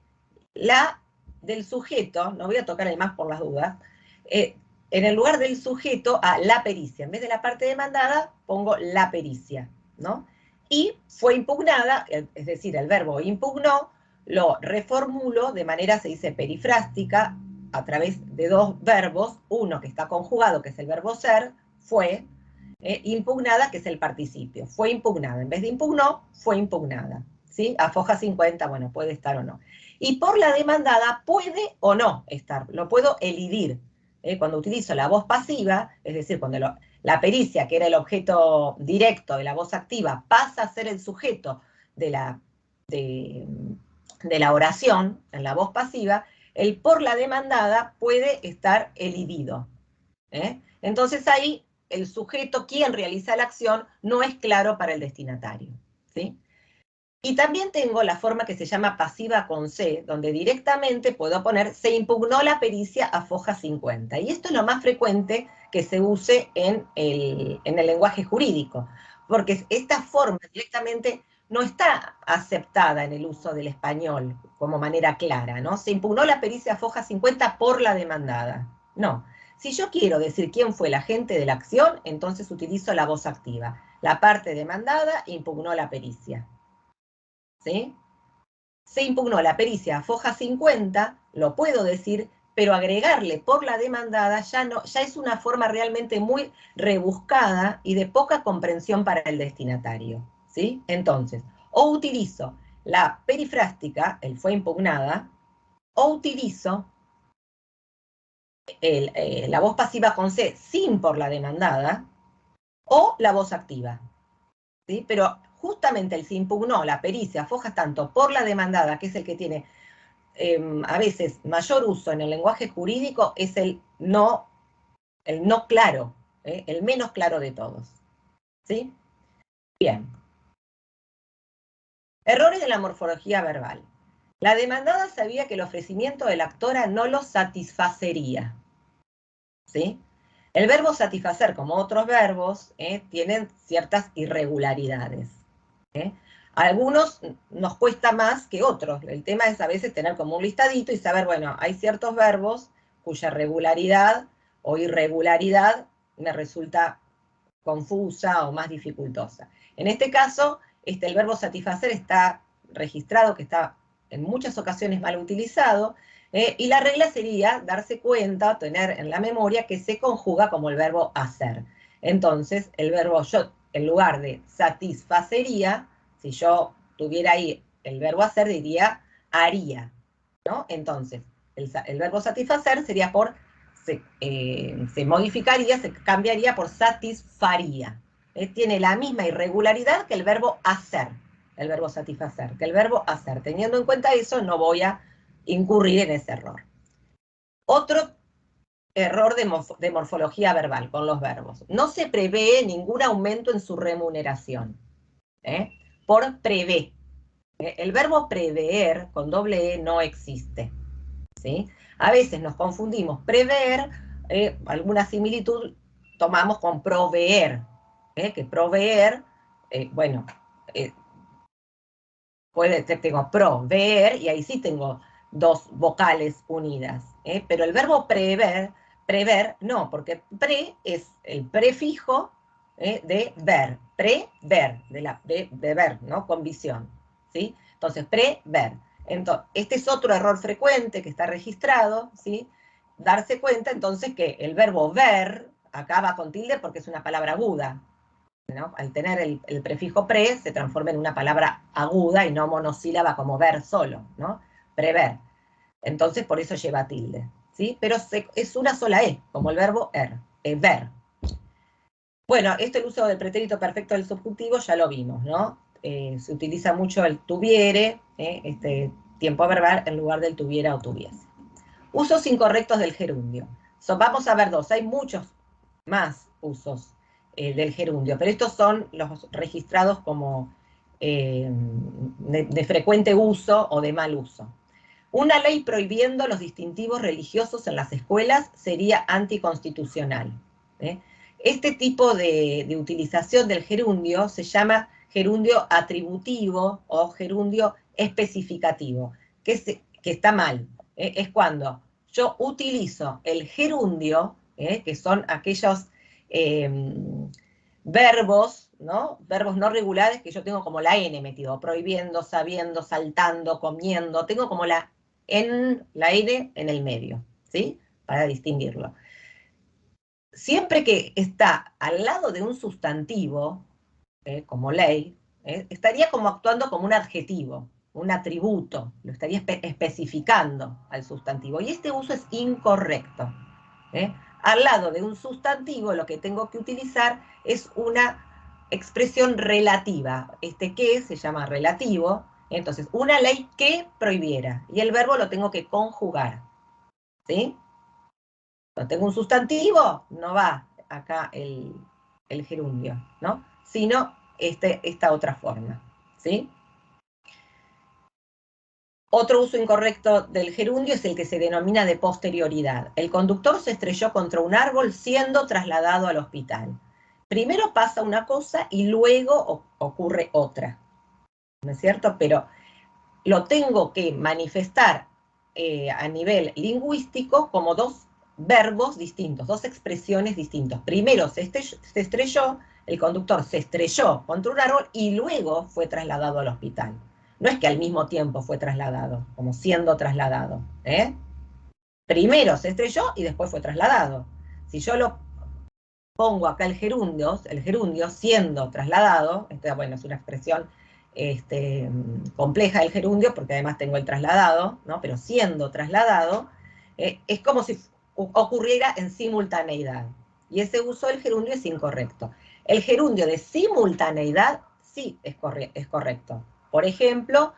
del sujeto, no voy a tocar el más por las dudas, en el lugar del sujeto a la pericia. En vez de la parte demandada, pongo la pericia, ¿no? Y fue impugnada, es decir, el verbo impugnó, lo reformulo de manera, se dice, perifrástica, a través de dos verbos, uno que está conjugado, que es el verbo ser, fue, impugnada, que es el participio. Fue impugnada. En vez de impugnó, fue impugnada. ¿Sí? A foja 50, bueno, puede estar o no. Y por la demandada puede o no estar, lo puedo elidir. Cuando utilizo la voz pasiva, es decir, cuando la pericia, que era el objeto directo de la voz activa, pasa a ser el sujeto de la oración, en la voz pasiva, el por la demandada puede estar elidido. Entonces ahí el sujeto, quien realiza la acción, no es claro para el destinatario. ¿Sí? Y también tengo la forma que se llama pasiva con C, donde directamente puedo poner se impugnó la pericia a foja 50. Y esto es lo más frecuente que se use en el lenguaje jurídico, porque esta forma directamente no está aceptada en el uso del español como manera clara, ¿no? Se impugnó la pericia a foja 50 por la demandada. No. Si yo quiero decir quién fue el agente de la acción, entonces utilizo la voz activa. La parte demandada impugnó la pericia. ¿Sí? Se impugnó la pericia a foja 50, lo puedo decir, pero agregarle por la demandada ya es una forma realmente muy rebuscada y de poca comprensión para el destinatario. ¿Sí? Entonces, o utilizo la perifrástica, el fue impugnada, o utilizo la voz pasiva con C sin por la demandada, o la voz activa. ¿Sí? Pero justamente el se impugnó la pericia, fojas tanto por la demandada, que es el que tiene a veces mayor uso en el lenguaje jurídico, es el no claro, el menos claro de todos. ¿Sí? Bien. Errores de la morfología verbal. La demandada sabía que el ofrecimiento de la actora no lo satisfacería. ¿Sí? El verbo satisfacer, como otros verbos, tienen ciertas irregularidades. Algunos nos cuesta más que otros. El tema es a veces tener como un listadito y saber, bueno, hay ciertos verbos cuya regularidad o irregularidad me resulta confusa o más dificultosa. En este caso, el verbo satisfacer está registrado, que está en muchas ocasiones mal utilizado, y la regla sería darse cuenta, tener en la memoria que se conjuga como el verbo hacer. Entonces, el verbo yo, en lugar de satisfacería, si yo tuviera ahí el verbo hacer, diría haría, ¿no? Entonces, el verbo satisfacer sería se modificaría, se cambiaría por satisfaría. Tiene la misma irregularidad que el verbo hacer, el verbo satisfacer, que el verbo hacer. Teniendo en cuenta eso, no voy a incurrir en ese error. Otro error de morfología verbal con los verbos. No se prevé ningún aumento en su remuneración. por prevé. El verbo prever con doble E no existe, ¿sí? A veces nos confundimos prever, alguna similitud tomamos con proveer, que proveer, bueno, tengo proveer y ahí sí tengo dos vocales unidas, pero el verbo prever no, porque pre es el prefijo de ver, prever, de ver, ¿no? Con visión, ¿sí? Entonces, prever. Entonces, este es otro error frecuente que está registrado, ¿sí? Darse cuenta entonces que el verbo ver acaba con tilde porque es una palabra aguda, ¿no? Al tener el prefijo pre, se transforma en una palabra aguda y no monosílaba como ver solo, ¿no? Prever. Entonces, por eso lleva tilde, ¿sí? Pero es una sola E, como el verbo ver. Bueno, el uso del pretérito perfecto del subjuntivo ya lo vimos, ¿no? Se utiliza mucho el tuviere, este tiempo verbal, en lugar del tuviera o tuviese. Usos incorrectos del gerundio. Vamos a ver dos, hay muchos más usos del gerundio, pero estos son los registrados como de frecuente uso o de mal uso. Una ley prohibiendo los distintivos religiosos en las escuelas sería anticonstitucional. Este tipo de utilización del gerundio se llama gerundio atributivo o gerundio especificativo, que está mal. Es cuando yo utilizo el gerundio, que son aquellos verbos, ¿no? Verbos no regulares que yo tengo como la N metido, prohibiendo, sabiendo, saltando, comiendo, tengo como la N en el medio, ¿sí? Para distinguirlo. Siempre que está al lado de un sustantivo, como ley, estaría como actuando como un adjetivo, un atributo, lo estaría especificando al sustantivo, y este uso es incorrecto. Al lado de un sustantivo lo que tengo que utilizar es una expresión relativa. Que se llama relativo, entonces una ley que prohibiera, y el verbo lo tengo que conjugar, ¿sí? Cuando tengo un sustantivo, no va acá el gerundio, ¿no? Sino esta otra forma, ¿sí? Otro uso incorrecto del gerundio es el que se denomina de posterioridad. El conductor se estrelló contra un árbol siendo trasladado al hospital. Primero pasa una cosa y luego ocurre otra, ¿no es cierto? Pero lo tengo que manifestar a nivel lingüístico como dos verbos distintos, dos expresiones distintas. Primero se estrelló, el conductor se estrelló contra un árbol y luego fue trasladado al hospital. No es que al mismo tiempo fue trasladado, como siendo trasladado. Primero se estrelló y después fue trasladado. Si yo lo pongo acá el gerundio siendo trasladado, bueno, es una expresión compleja del gerundio, porque además tengo el trasladado, ¿no? Pero siendo trasladado, es como si ocurriera en simultaneidad. Y ese uso del gerundio es incorrecto. El gerundio de simultaneidad sí es correcto. Por ejemplo,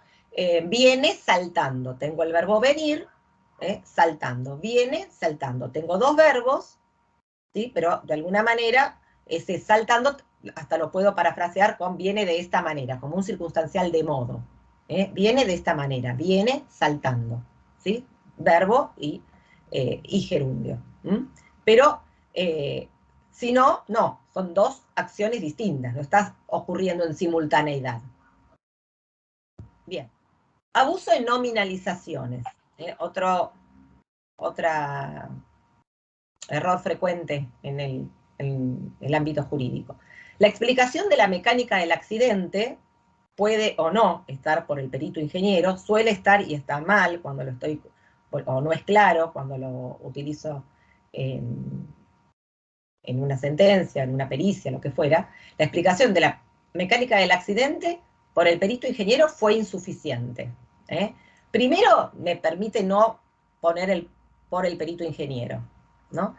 viene saltando. Tengo el verbo venir, saltando. Viene saltando. Tengo dos verbos, ¿sí? Pero de alguna manera, ese saltando, hasta lo puedo parafrasear con viene de esta manera, como un circunstancial de modo. Viene de esta manera, viene saltando, ¿sí? Verbo y gerundio. Pero, si no, no, son dos acciones distintas, no está ocurriendo en simultaneidad. Bien. Abuso en nominalizaciones. Otro error frecuente en el ámbito jurídico. La explicación de la mecánica del accidente puede o no estar por el perito ingeniero, suele estar y está mal cuando lo estoy, o no es claro cuando lo utilizo en una sentencia, en una pericia, lo que fuera. La explicación de la mecánica del accidente por el perito ingeniero fue insuficiente. Primero, me permite no poner por el perito ingeniero, ¿no?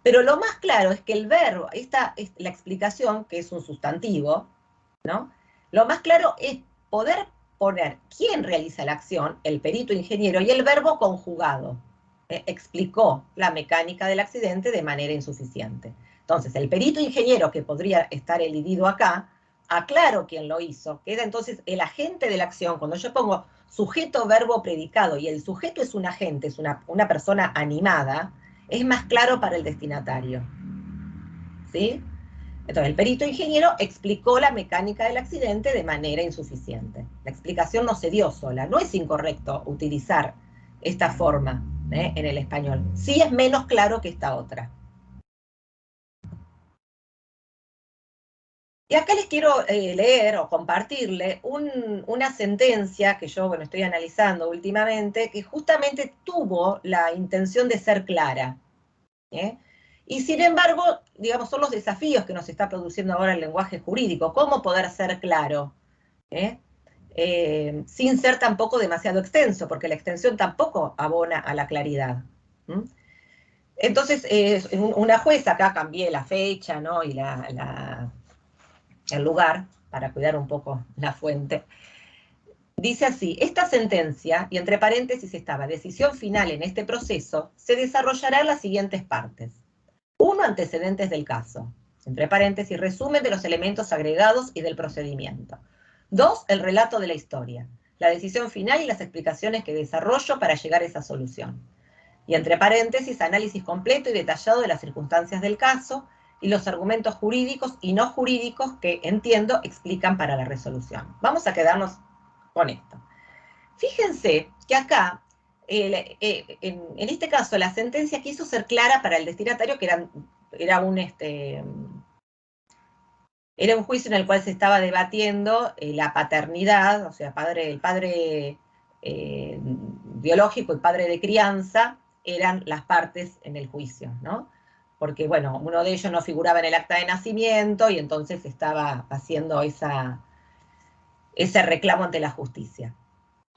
Pero lo más claro es que el verbo, esta es la explicación, que es un sustantivo, ¿no? Lo más claro es poder poner quién realiza la acción, el perito ingeniero, y el verbo conjugado. Explicó la mecánica del accidente de manera insuficiente. Entonces, el perito ingeniero, que podría estar elidido acá, aclaro quién lo hizo, queda entonces el agente de la acción. Cuando yo pongo sujeto, verbo, predicado, y el sujeto es un agente, es una persona animada, es más claro para el destinatario. ¿Sí? Entonces, el perito ingeniero explicó la mecánica del accidente de manera insuficiente. La explicación no se dio sola. No es incorrecto utilizar esta forma en el español. Sí es menos claro que esta otra. Y acá les quiero leer o compartirle una sentencia que yo estoy analizando últimamente, que justamente tuvo la intención de ser clara. Y sin embargo, digamos, son los desafíos que nos está produciendo ahora el lenguaje jurídico. ¿Cómo poder ser claro? Sin ser tampoco demasiado extenso, porque la extensión tampoco abona a la claridad. Entonces, una jueza, acá cambié la fecha, ¿no? Y el lugar, para cuidar un poco la fuente, dice así: esta sentencia, y entre paréntesis estaba, decisión final en este proceso, se desarrollará en las siguientes partes. 1, antecedentes del caso. Entre paréntesis, resumen de los elementos agregados y del procedimiento. 2, el relato de la historia. La decisión final y las explicaciones que desarrollo para llegar a esa solución. Y entre paréntesis, análisis completo y detallado de las circunstancias del caso y los argumentos jurídicos y no jurídicos que, entiendo, explican para la resolución. Vamos a quedarnos con esto. Fíjense que acá, en este caso, la sentencia quiso ser clara para el destinatario, que era un juicio en el cual se estaba debatiendo la paternidad, o sea, el padre biológico y padre de crianza eran las partes en el juicio, ¿no? Porque, bueno, uno de ellos no figuraba en el acta de nacimiento y entonces estaba haciendo ese reclamo ante la justicia.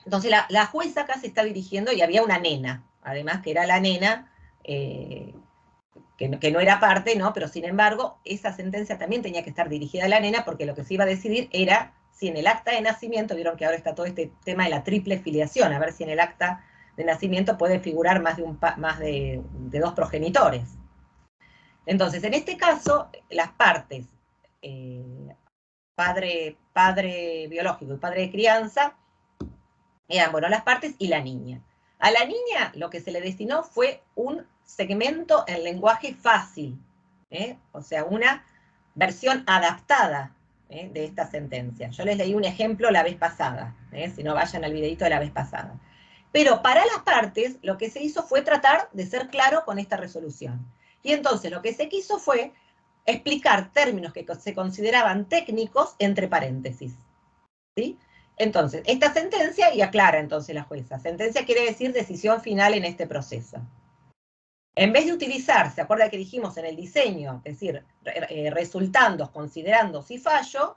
Entonces la jueza acá se está dirigiendo, y había una nena, además, que era la nena, que no era parte, ¿no? Pero sin embargo, esa sentencia también tenía que estar dirigida a la nena, porque lo que se iba a decidir era si en el acta de nacimiento, vieron que ahora está todo este tema de la triple filiación, a ver si en el acta de nacimiento puede figurar más de 2 progenitores. Entonces, en este caso, las partes, padre biológico y padre de crianza, eran, bueno, las partes y la niña. A la niña lo que se le destinó fue un segmento en lenguaje fácil, o sea, una versión adaptada de esta sentencia. Yo les leí un ejemplo la vez pasada, si no vayan al videito de la vez pasada. Pero para las partes lo que se hizo fue tratar de ser claro con esta resolución. Y entonces lo que se quiso fue explicar términos que se consideraban técnicos entre paréntesis. ¿Sí? Entonces, esta sentencia, y aclara entonces la jueza, sentencia quiere decir decisión final en este proceso. En vez de utilizar, ¿se acuerda que dijimos en el diseño? Es decir, resultandos, considerandos y fallo,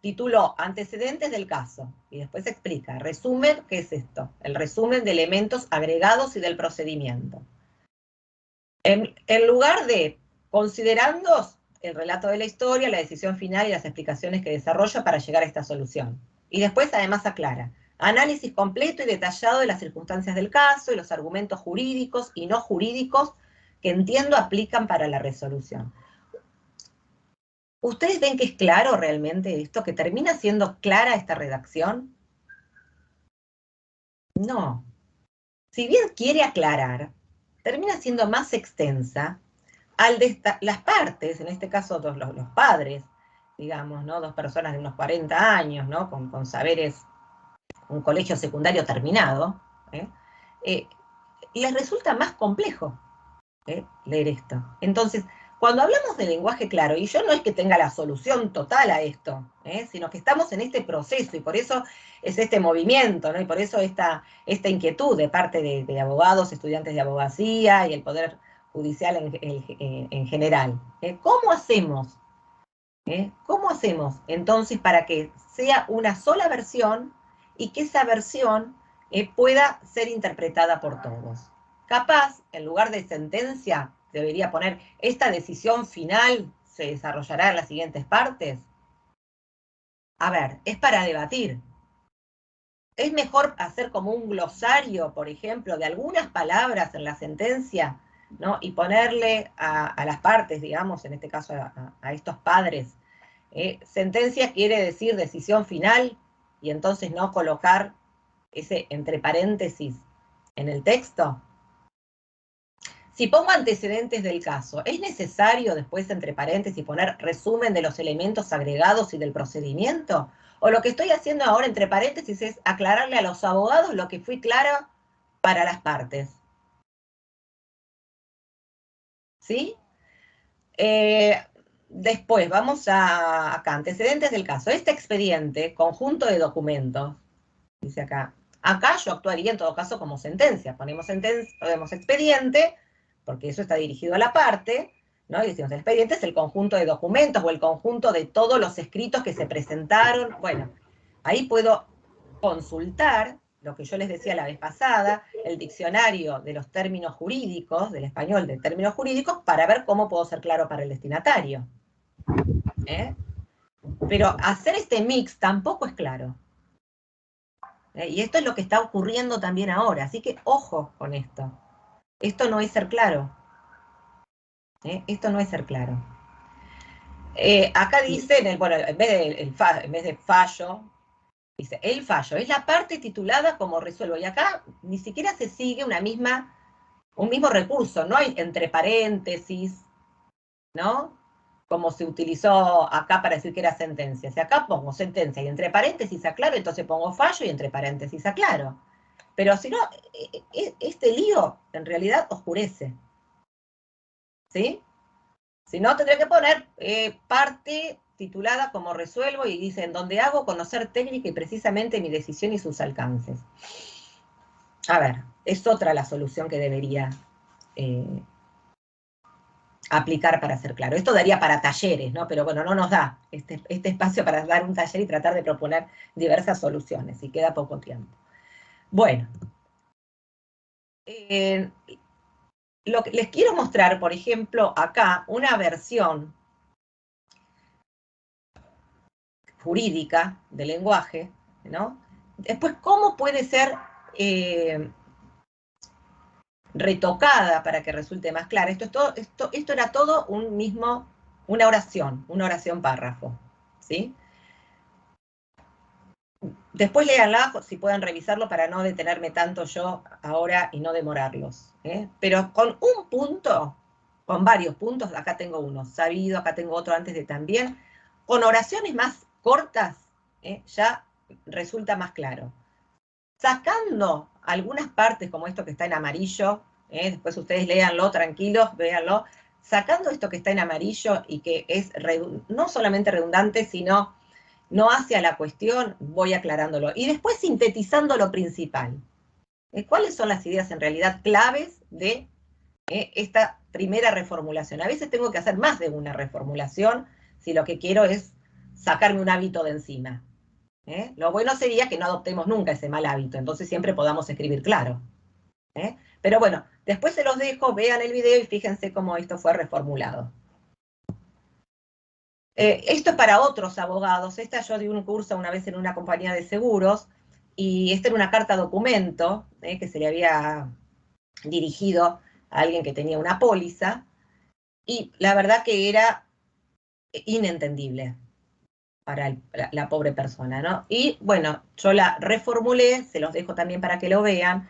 tituló antecedentes del caso. Y después explica, resumen, ¿qué es esto? El resumen de elementos agregados y del procedimiento. En lugar de considerandos, el relato de la historia, la decisión final y las explicaciones que desarrolla para llegar a esta solución. Y después además aclara, análisis completo y detallado de las circunstancias del caso y los argumentos jurídicos y no jurídicos que entiendo aplican para la resolución. ¿Ustedes ven que es claro realmente esto? ¿Que termina siendo clara esta redacción? No. Si bien quiere aclarar, termina siendo más extensa las partes, en este caso los padres, digamos, ¿no? 2 personas de unos 40 años, ¿no? Con saberes, un colegio secundario terminado, les resulta más complejo leer esto. Entonces, cuando hablamos de lenguaje claro, y yo no es que tenga la solución total a esto, sino que estamos en este proceso, y por eso es este movimiento, ¿no? Y por eso esta inquietud de parte de abogados, estudiantes de abogacía y el Poder Judicial en general. ¿Cómo hacemos? ¿Cómo hacemos entonces para que sea una sola versión y que esa versión pueda ser interpretada por todos? Capaz, en lugar de sentencia, debería poner, esta decisión final se desarrollará en las siguientes partes. A ver, es para debatir. ¿Es mejor hacer como un glosario, por ejemplo, de algunas palabras en la sentencia, ¿no? Y ponerle a las partes, digamos, en este caso a estos padres, Sentencia quiere decir decisión final, y entonces no colocar ese entre paréntesis en el texto. Si pongo antecedentes del caso, ¿es necesario después entre paréntesis poner resumen de los elementos agregados y del procedimiento? ¿O lo que estoy haciendo ahora entre paréntesis es aclararle a los abogados lo que fui clara para las partes? ¿Sí? Después vamos acá, antecedentes del caso. Este expediente, conjunto de documentos, dice acá. Acá yo actuaría en todo caso como sentencia. Ponemos expediente, porque eso está dirigido a la parte, ¿no? Y decimos, el expediente es el conjunto de documentos o el conjunto de todos los escritos que se presentaron. Bueno, ahí puedo consultar lo que yo les decía la vez pasada, el diccionario de los términos jurídicos, del español de términos jurídicos, para ver cómo puedo ser claro para el destinatario. Pero hacer este mix tampoco es claro. Y esto es lo que está ocurriendo también ahora, así que ojo con esto. Esto no es ser claro. Esto no es ser claro. Acá dice, bueno, en vez de fallo, dice, el fallo es la parte titulada como resuelvo. Y acá ni siquiera se sigue un mismo recurso, no hay entre paréntesis, ¿no? Como se utilizó acá para decir que era sentencia. Si acá pongo sentencia y entre paréntesis aclaro, entonces pongo fallo y entre paréntesis aclaro. Pero si no, este lío en realidad oscurece. ¿Sí? Si no, tendría que poner parte titulada como resuelvo y dice, en donde hago conocer técnica y precisamente mi decisión y sus alcances. A ver, es otra la solución que debería aplicar para ser claro. Esto daría para talleres, ¿no? Pero bueno, no nos da este espacio para dar un taller y tratar de proponer diversas soluciones, y queda poco tiempo. Bueno. Lo que les quiero mostrar, por ejemplo, acá, una versión jurídica del lenguaje, ¿no? Después, ¿cómo puede ser retocada para que resulte más clara? Esto era todo una oración párrafo, ¿sí? Después léanla, si pueden revisarlo, para no detenerme tanto yo ahora y no demorarlos. Pero con un punto, con varios puntos, acá tengo uno sabido, acá tengo otro antes de también, con oraciones más cortas, ya resulta más claro. Sacando algunas partes, como esto que está en amarillo, después ustedes léanlo tranquilos, véanlo, sacando esto que está en amarillo y que es no solamente redundante, sino no hacia la cuestión, voy aclarándolo. Y después sintetizando lo principal. ¿Cuáles son las ideas en realidad claves de esta primera reformulación? A veces tengo que hacer más de una reformulación si lo que quiero es sacarme un hábito de encima. Lo bueno sería que no adoptemos nunca ese mal hábito, entonces siempre podamos escribir claro. Pero bueno, después se los dejo, vean el video y fíjense cómo esto fue reformulado. Esto es para otros abogados. Yo di un curso una vez en una compañía de seguros, y esta era una carta documento que se le había dirigido a alguien que tenía una póliza, y la verdad que era inentendible para la pobre persona, ¿no? Y bueno, yo la reformulé, se los dejo también para que lo vean,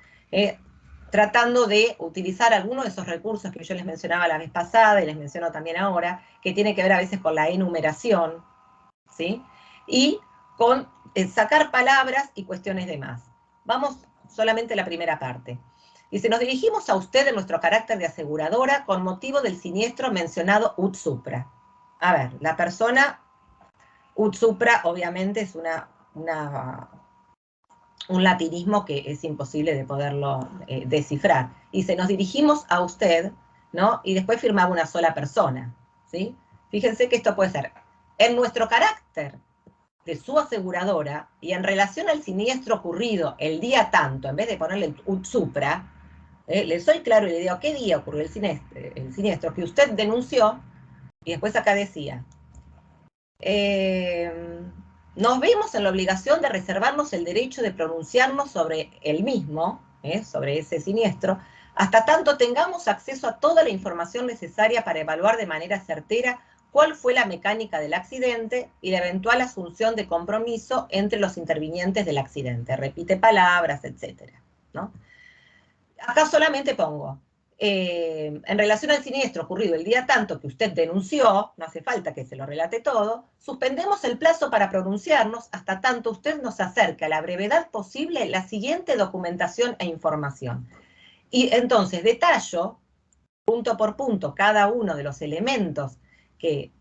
tratando de utilizar algunos de esos recursos que yo les mencionaba la vez pasada y les menciono también ahora, que tiene que ver a veces con la enumeración, ¿sí? Y con sacar palabras y cuestiones de más. Vamos solamente a la primera parte. Dice, nos dirigimos a usted en nuestro carácter de aseguradora con motivo del siniestro mencionado ut supra. A ver, la persona ut supra obviamente es un latinismo que es imposible de poderlo descifrar. Dice, nos dirigimos a usted, ¿no? Y después firmaba una sola persona, ¿sí? Fíjense que esto puede ser, en nuestro carácter de su aseguradora y en relación al siniestro ocurrido el día tanto, en vez de ponerle ut supra, le soy claro y le digo, ¿qué día ocurrió el siniestro que usted denunció? Y después acá decía, nos vemos en la obligación de reservarnos el derecho de pronunciarnos sobre el mismo, sobre ese siniestro, hasta tanto tengamos acceso a toda la información necesaria para evaluar de manera certera cuál fue la mecánica del accidente y la eventual asunción de compromiso entre los intervinientes del accidente. Repite palabras, etcétera, ¿no? Acá solamente pongo, en relación al siniestro ocurrido el día tanto que usted denunció, no hace falta que se lo relate todo, suspendemos el plazo para pronunciarnos hasta tanto usted nos acerque a la brevedad posible la siguiente documentación e información. Y entonces detallo, punto por punto, cada uno de los elementos que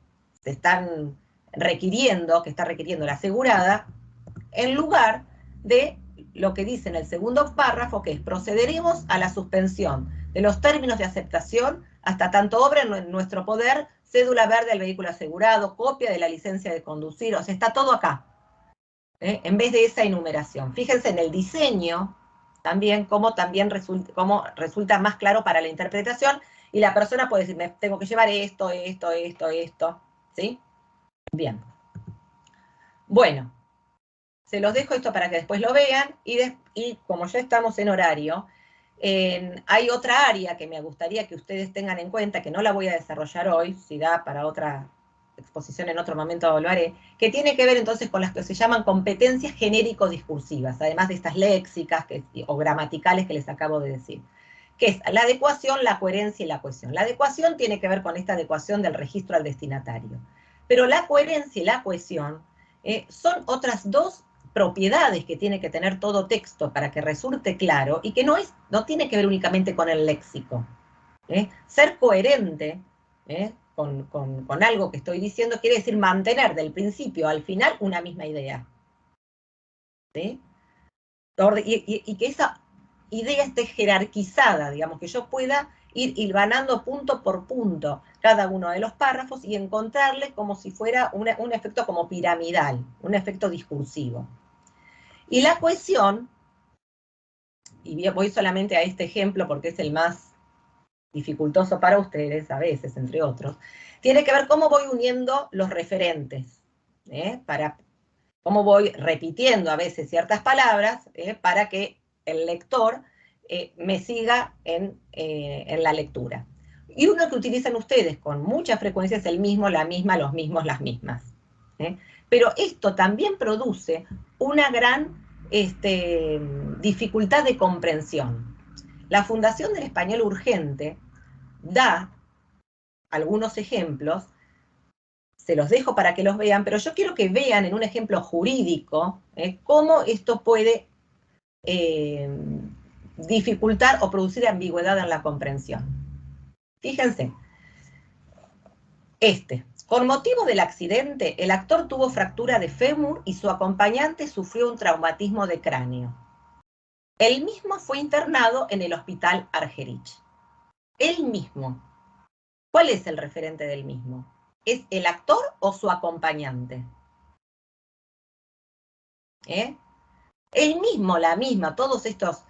se están requiriendo, que está requiriendo la asegurada, en lugar de lo que dice en el segundo párrafo, que es procederemos a la suspensión de los términos de aceptación hasta tanto obra en nuestro poder cédula verde al vehículo asegurado, copia de la licencia de conducir, o sea, está todo acá, en vez de esa enumeración. Fíjense en el diseño también, cómo resulta más claro para la interpretación, y la persona puede decir, me tengo que llevar esto, ¿sí? Bien. Bueno, se los dejo esto para que después lo vean, y como ya estamos en horario, hay otra área que me gustaría que ustedes tengan en cuenta, que no la voy a desarrollar hoy, si da para otra exposición en otro momento lo haré, que tiene que ver entonces con las que se llaman competencias genérico-discursivas, además de estas léxicas o gramaticales que les acabo de decir, que es la adecuación, la coherencia y la cohesión. La adecuación tiene que ver con esta adecuación del registro al destinatario, pero la coherencia y la cohesión son otras dos propiedades que tiene que tener todo texto para que resulte claro, y que no tiene que ver únicamente con el léxico. Ser coherente con algo que estoy diciendo quiere decir mantener del principio al final una misma idea. ¿Sí? Y que esa idea esté jerarquizada, digamos, que yo pueda ir hilvanando punto por punto cada uno de los párrafos y encontrarle como si fuera un efecto como piramidal, un efecto discursivo. Y la cohesión, y voy solamente a este ejemplo porque es el más dificultoso para ustedes, a veces, entre otros, tiene que ver cómo voy uniendo los referentes, cómo voy repitiendo a veces ciertas palabras para que el lector me siga en la lectura. Y uno que utilizan ustedes con mucha frecuencia es el mismo, la misma, los mismos, las mismas. Pero esto también produce una gran dificultad de comprensión. La Fundación del Español Urgente da algunos ejemplos, se los dejo para que los vean, pero yo quiero que vean en un ejemplo jurídico cómo esto puede dificultar o producir ambigüedad en la comprensión. Fíjense, con motivo del accidente, el actor tuvo fractura de fémur y su acompañante sufrió un traumatismo de cráneo. Él mismo fue internado en el hospital Argerich. Él mismo. ¿Cuál es el referente del mismo? ¿Es el actor o su acompañante? El mismo, la misma, todos estos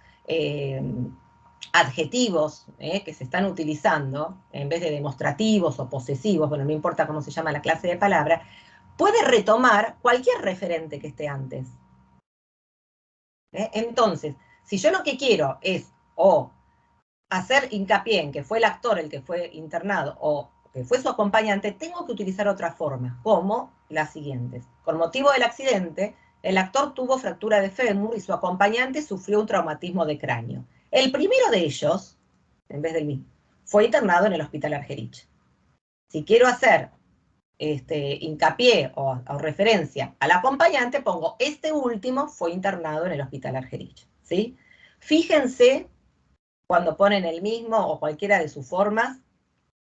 adjetivos que se están utilizando, en vez de demostrativos o posesivos, bueno, no importa cómo se llama la clase de palabra, puede retomar cualquier referente que esté antes. Entonces, si yo lo que quiero es hacer hincapié en que fue el actor el que fue internado o que fue su acompañante, tengo que utilizar otras formas, como las siguientes. Con motivo del accidente, el actor tuvo fractura de fémur y su acompañante sufrió un traumatismo de cráneo. El primero de ellos, en vez del mismo, fue internado en el hospital Argerich. Si quiero hacer hincapié o referencia al acompañante, pongo este último fue internado en el hospital Argerich. ¿Sí? Fíjense cuando ponen el mismo o cualquiera de sus formas,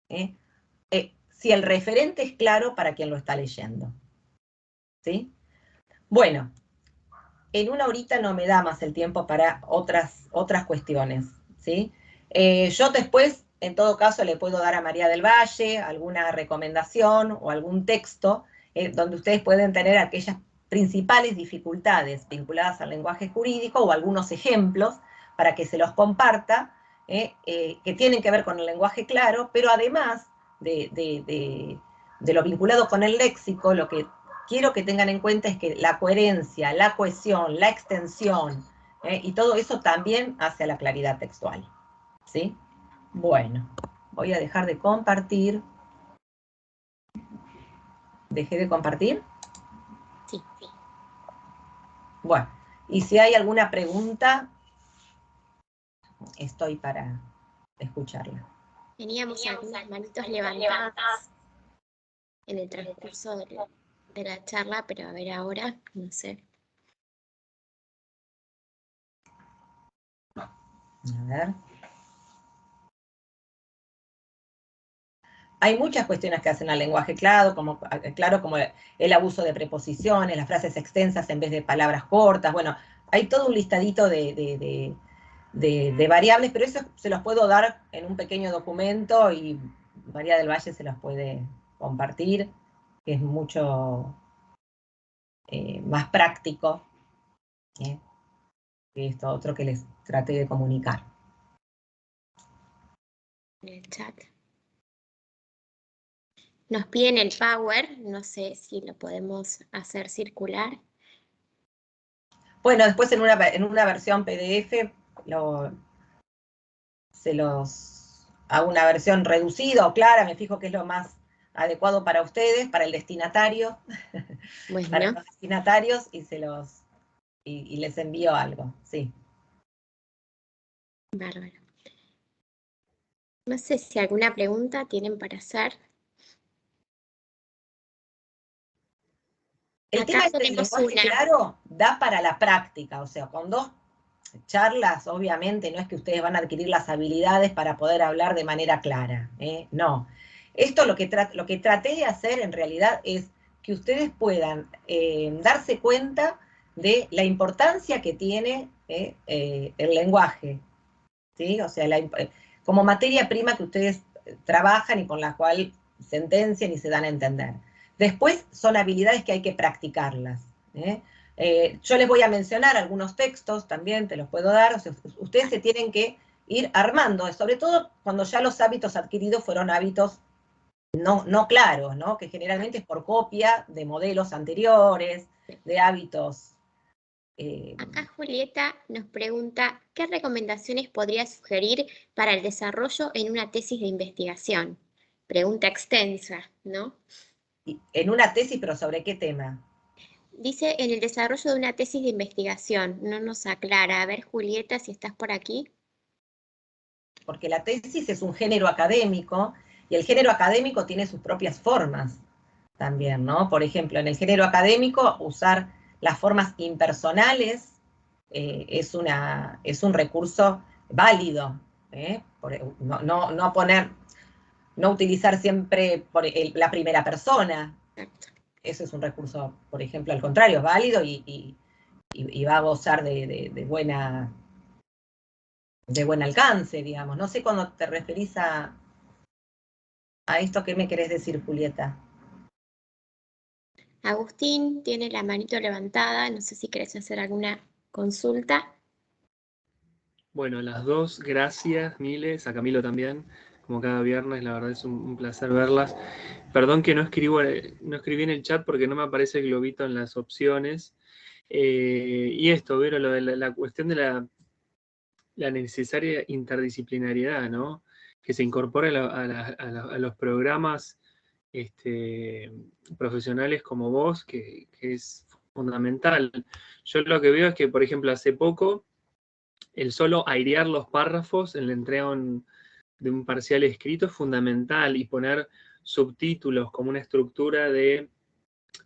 si el referente es claro para quien lo está leyendo. ¿Sí? Bueno, en una horita no me da más el tiempo para otras cuestiones. ¿Sí? Yo después, en todo caso, le puedo dar a María del Valle alguna recomendación o algún texto donde ustedes pueden tener aquellas principales dificultades vinculadas al lenguaje jurídico o algunos ejemplos para que se los comparta, que tienen que ver con el lenguaje claro, pero además de lo vinculado con el léxico, lo que quiero que tengan en cuenta es que la coherencia, la cohesión, la extensión, y todo eso también hace a la claridad textual. ¿Sí? Bueno, voy a dejar de compartir. ¿Dejé de compartir? Sí, sí. Bueno, y si hay alguna pregunta, estoy para escucharla. Teníamos algunas manitos levantadas en el transcurso de la charla, pero a ver ahora, no sé. A ver. Hay muchas cuestiones que hacen al lenguaje claro, como el abuso de preposiciones, las frases extensas en vez de palabras cortas. Bueno, hay todo un listadito de variables, pero eso se los puedo dar en un pequeño documento y María del Valle se los puede compartir, que es mucho más práctico que esto otro que les traté de comunicar. En el chat. Nos piden el Power, no sé si lo podemos hacer circular. Bueno, después en una versión PDF se los hago una versión reducida o clara, me fijo que es lo más adecuado para ustedes, para el destinatario, Bueno, para los destinatarios, y les envío algo, sí. bárbaro. No sé si alguna pregunta tienen para hacer. El Acá tema del tenemos lenguaje una. claro da para la práctica, o sea, con 2 charlas, obviamente, no es que ustedes van a adquirir las habilidades para poder hablar de manera clara, no. Esto lo que traté de hacer en realidad es que ustedes puedan darse cuenta de la importancia que tiene el lenguaje, ¿sí? O sea, como materia prima que ustedes trabajan y con la cual sentencian y se dan a entender. Después son habilidades que hay que practicarlas. Yo les voy a mencionar algunos textos, también te los puedo dar, o sea, ustedes se tienen que ir armando, sobre todo cuando ya los hábitos adquiridos fueron hábitos no claros, ¿no? Que generalmente es por copia de modelos anteriores, de hábitos. Acá Julieta nos pregunta, ¿qué recomendaciones podría sugerir para el desarrollo en una tesis de investigación? Pregunta extensa, ¿no? En una tesis, pero ¿sobre qué tema? Dice en el desarrollo de una tesis de investigación, no nos aclara. A ver, Julieta, si estás por aquí. Porque la tesis es un género académico, y el género académico tiene sus propias formas también, ¿no? Por ejemplo, en el género académico, usar las formas impersonales es un recurso válido, no utilizar siempre la primera persona. Eso es un recurso, por ejemplo, al contrario, es válido y va a gozar de buen alcance, digamos. No sé cuando te referís a esto, ¿qué me querés decir, Julieta? Agustín tiene la manito levantada, no sé si querés hacer alguna consulta. Bueno, las dos, gracias, miles, a Camilo también, como cada viernes, la verdad es un placer verlas. Perdón que no escribí en el chat porque no me aparece el globito en las opciones. Y esto, Vero, lo de la cuestión de la necesaria interdisciplinariedad, ¿no? Que se incorpore a los programas profesionales como vos, que es fundamental. Yo lo que veo es que, por ejemplo, hace poco, el solo airear los párrafos en la entrega de un parcial escrito es fundamental, y poner subtítulos como una estructura de,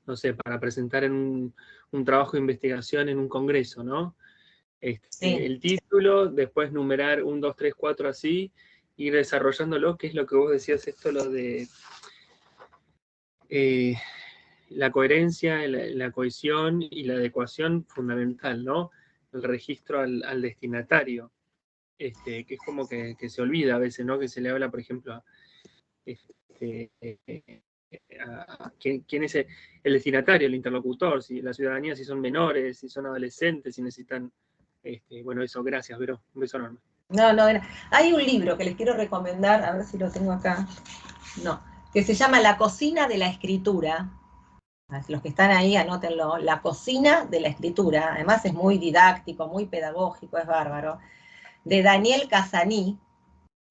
no sé, para presentar en un trabajo de investigación en un congreso, ¿no? Sí. El título, después numerar 1, 2, 3, 4 así, ir desarrollándolo, que es lo que vos decías, esto lo de la coherencia, la cohesión y la adecuación fundamental, ¿no? El registro al destinatario, que es como que se olvida a veces, ¿no? Que se le habla, por ejemplo, a quién es el destinatario, el interlocutor, si la ciudadanía, si son menores, si son adolescentes, si necesitan, bueno, eso, gracias, Vero, un beso enorme. No, hay un libro que les quiero recomendar, a ver si lo tengo acá, que se llama La cocina de la escritura. Los que están ahí, anótenlo, La cocina de la escritura, además es muy didáctico, muy pedagógico, es bárbaro, de Daniel Casaní.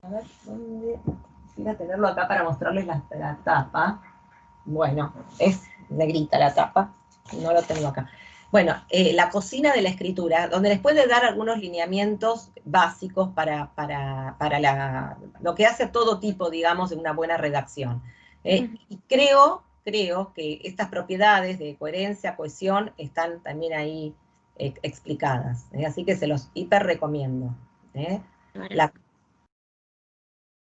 A ver, ¿dónde? Quisiera tenerlo acá para mostrarles la tapa. Bueno, es negrita la tapa, no lo tengo acá. Bueno, la cocina de la escritura, donde les puede dar algunos lineamientos básicos para lo que hace todo tipo, digamos, de una buena redacción. Y creo que estas propiedades de coherencia, cohesión, están también ahí explicadas. Así que se los hiper recomiendo.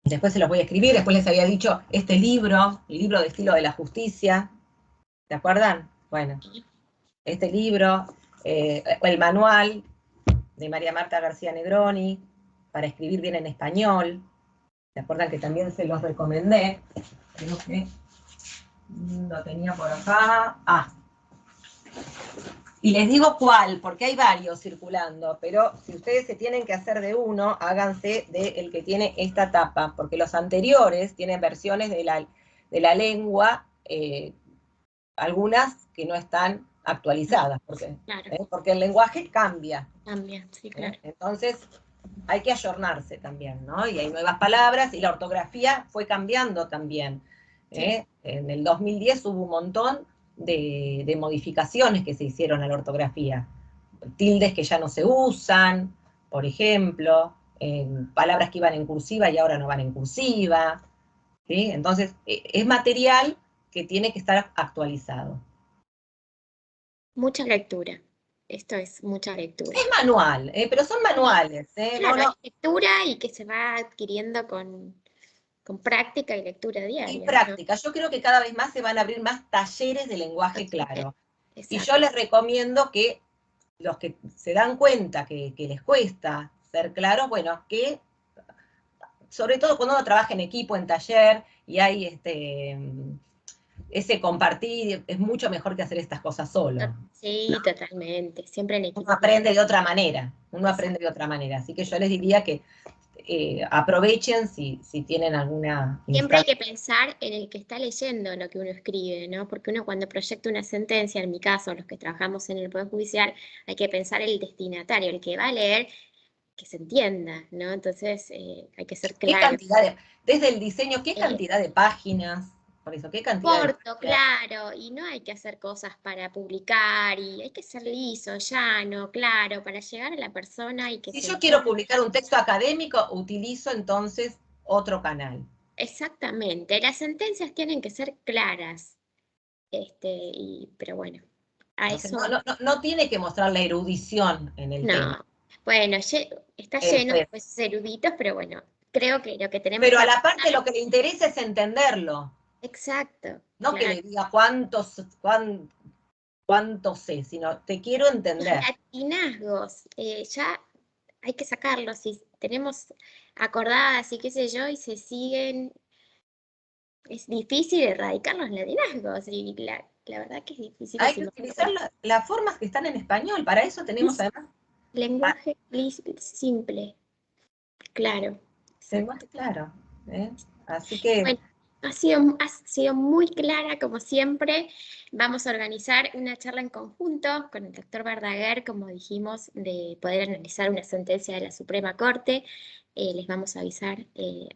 Después se los voy a escribir, después les había dicho este libro, el libro de estilo de la justicia, ¿se acuerdan? Bueno, este libro, el manual de María Marta García Negroni, para escribir bien en español, ¿se acuerdan que también se los recomendé? Creo que lo tenía por acá. Y les digo cuál, porque hay varios circulando, pero si ustedes se tienen que hacer de uno, háganse del que tiene esta tapa, porque los anteriores tienen versiones de la lengua, algunas que no están actualizadas, porque el lenguaje cambia. Cambia, sí, claro. Entonces, hay que ayornarse también, ¿no? Y hay nuevas palabras, y la ortografía fue cambiando también. Sí. En el 2010 hubo un montón de modificaciones que se hicieron a la ortografía. Tildes que ya no se usan, por ejemplo, palabras que iban en cursiva y ahora no van en cursiva. ¿Sí? Entonces, es material que tiene que estar actualizado. Mucha lectura. Esto es mucha lectura. Es manual, pero son manuales. Claro, no. Es lectura y que se va adquiriendo con práctica y lectura diaria. Y práctica. ¿No? Yo creo que cada vez más se van a abrir más talleres de lenguaje claro. Exacto. Y yo les recomiendo que los que se dan cuenta que les cuesta ser claros, bueno, que sobre todo cuando uno trabaja en equipo, en taller, y hay ese compartir, es mucho mejor que hacer estas cosas solo. Sí, ¿no? Totalmente, siempre en equipo. Uno aprende de otra manera, así que yo les diría que aprovechen si tienen alguna... Siempre hay que pensar en el que está leyendo lo que uno escribe, ¿no? Porque uno cuando proyecta una sentencia, en mi caso, los que trabajamos en el Poder Judicial, hay que pensar el destinatario, el que va a leer, que se entienda, ¿no? Entonces hay que ser claro. ¿Qué cantidad desde el diseño, qué cantidad de páginas? Por eso, ¿qué cantidad corto, claro, y no hay que hacer cosas para publicar, y hay que ser liso, llano, claro, para llegar a la persona y que si yo quiero publicar un texto académico, utilizo entonces otro canal. Exactamente, las sentencias tienen que ser claras, pero bueno, a eso... No tiene que mostrar la erudición en el tema. Bueno, está lleno de jueces eruditos, pero bueno, creo que lo que tenemos... Pero a la parte lo que le interesa es entenderlo. Exacto. No claro. Que le diga cuánto sé, sino te quiero entender. Los latinazgos, ya hay que sacarlos, si tenemos acordadas y qué sé yo, y se siguen... Es difícil erradicar los latinazgos, y la verdad que es difícil. Hay que utilizar las formas que están en español, para eso tenemos además... Lenguaje simple, claro. Lenguaje claro, así que... Bueno, has sido muy clara como siempre. Vamos a organizar una charla en conjunto con el doctor Verdaguer, como dijimos, de poder analizar una sentencia de la Suprema Corte. Les vamos a avisar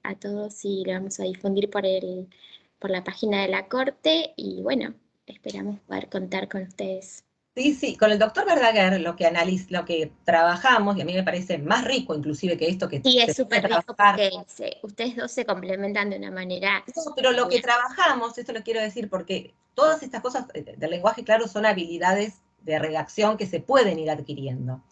a todos y lo vamos a difundir por la página de la Corte y bueno, esperamos poder contar con ustedes. Sí, con el doctor Verdaguer lo que trabajamos, y a mí me parece más rico inclusive que esto que... Sí, es súper rico porque ustedes dos se complementan de una manera... No, pero lo que trabajamos, esto lo quiero decir porque todas estas cosas del lenguaje claro son habilidades de redacción que se pueden ir adquiriendo.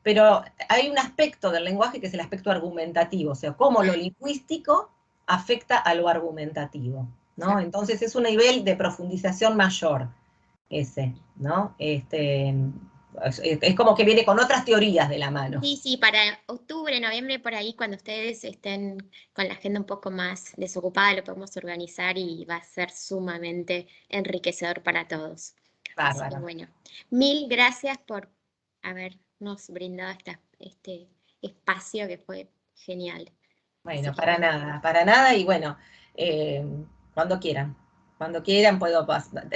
Pero hay un aspecto del lenguaje que es el aspecto argumentativo, o sea, cómo lo lingüístico afecta a lo argumentativo, ¿no? Sí. Entonces es un nivel de profundización mayor ese, ¿no? Es como que viene con otras teorías de la mano. Sí, para octubre, noviembre, por ahí, cuando ustedes estén con la agenda un poco más desocupada, lo podemos organizar y va a ser sumamente enriquecedor para todos. Bárbaro. Así que bueno, mil gracias por habernos brindado este espacio que fue genial. Bueno, para nada, y bueno, cuando quieran puedo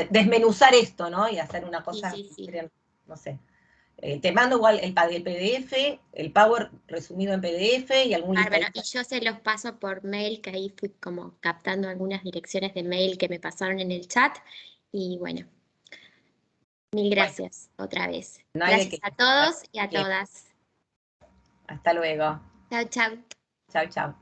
desmenuzar esto, ¿no? Y hacer una cosa, sí. No sé. Te mando igual el PDF, el Power resumido en PDF y algún link. Y yo se los paso por mail, que ahí fui como captando algunas direcciones de mail que me pasaron en el chat, Y bueno, mil gracias otra vez. No hay de Gracias qué. a todos y a todas. Hasta luego. Chau, chau. Chau, chau.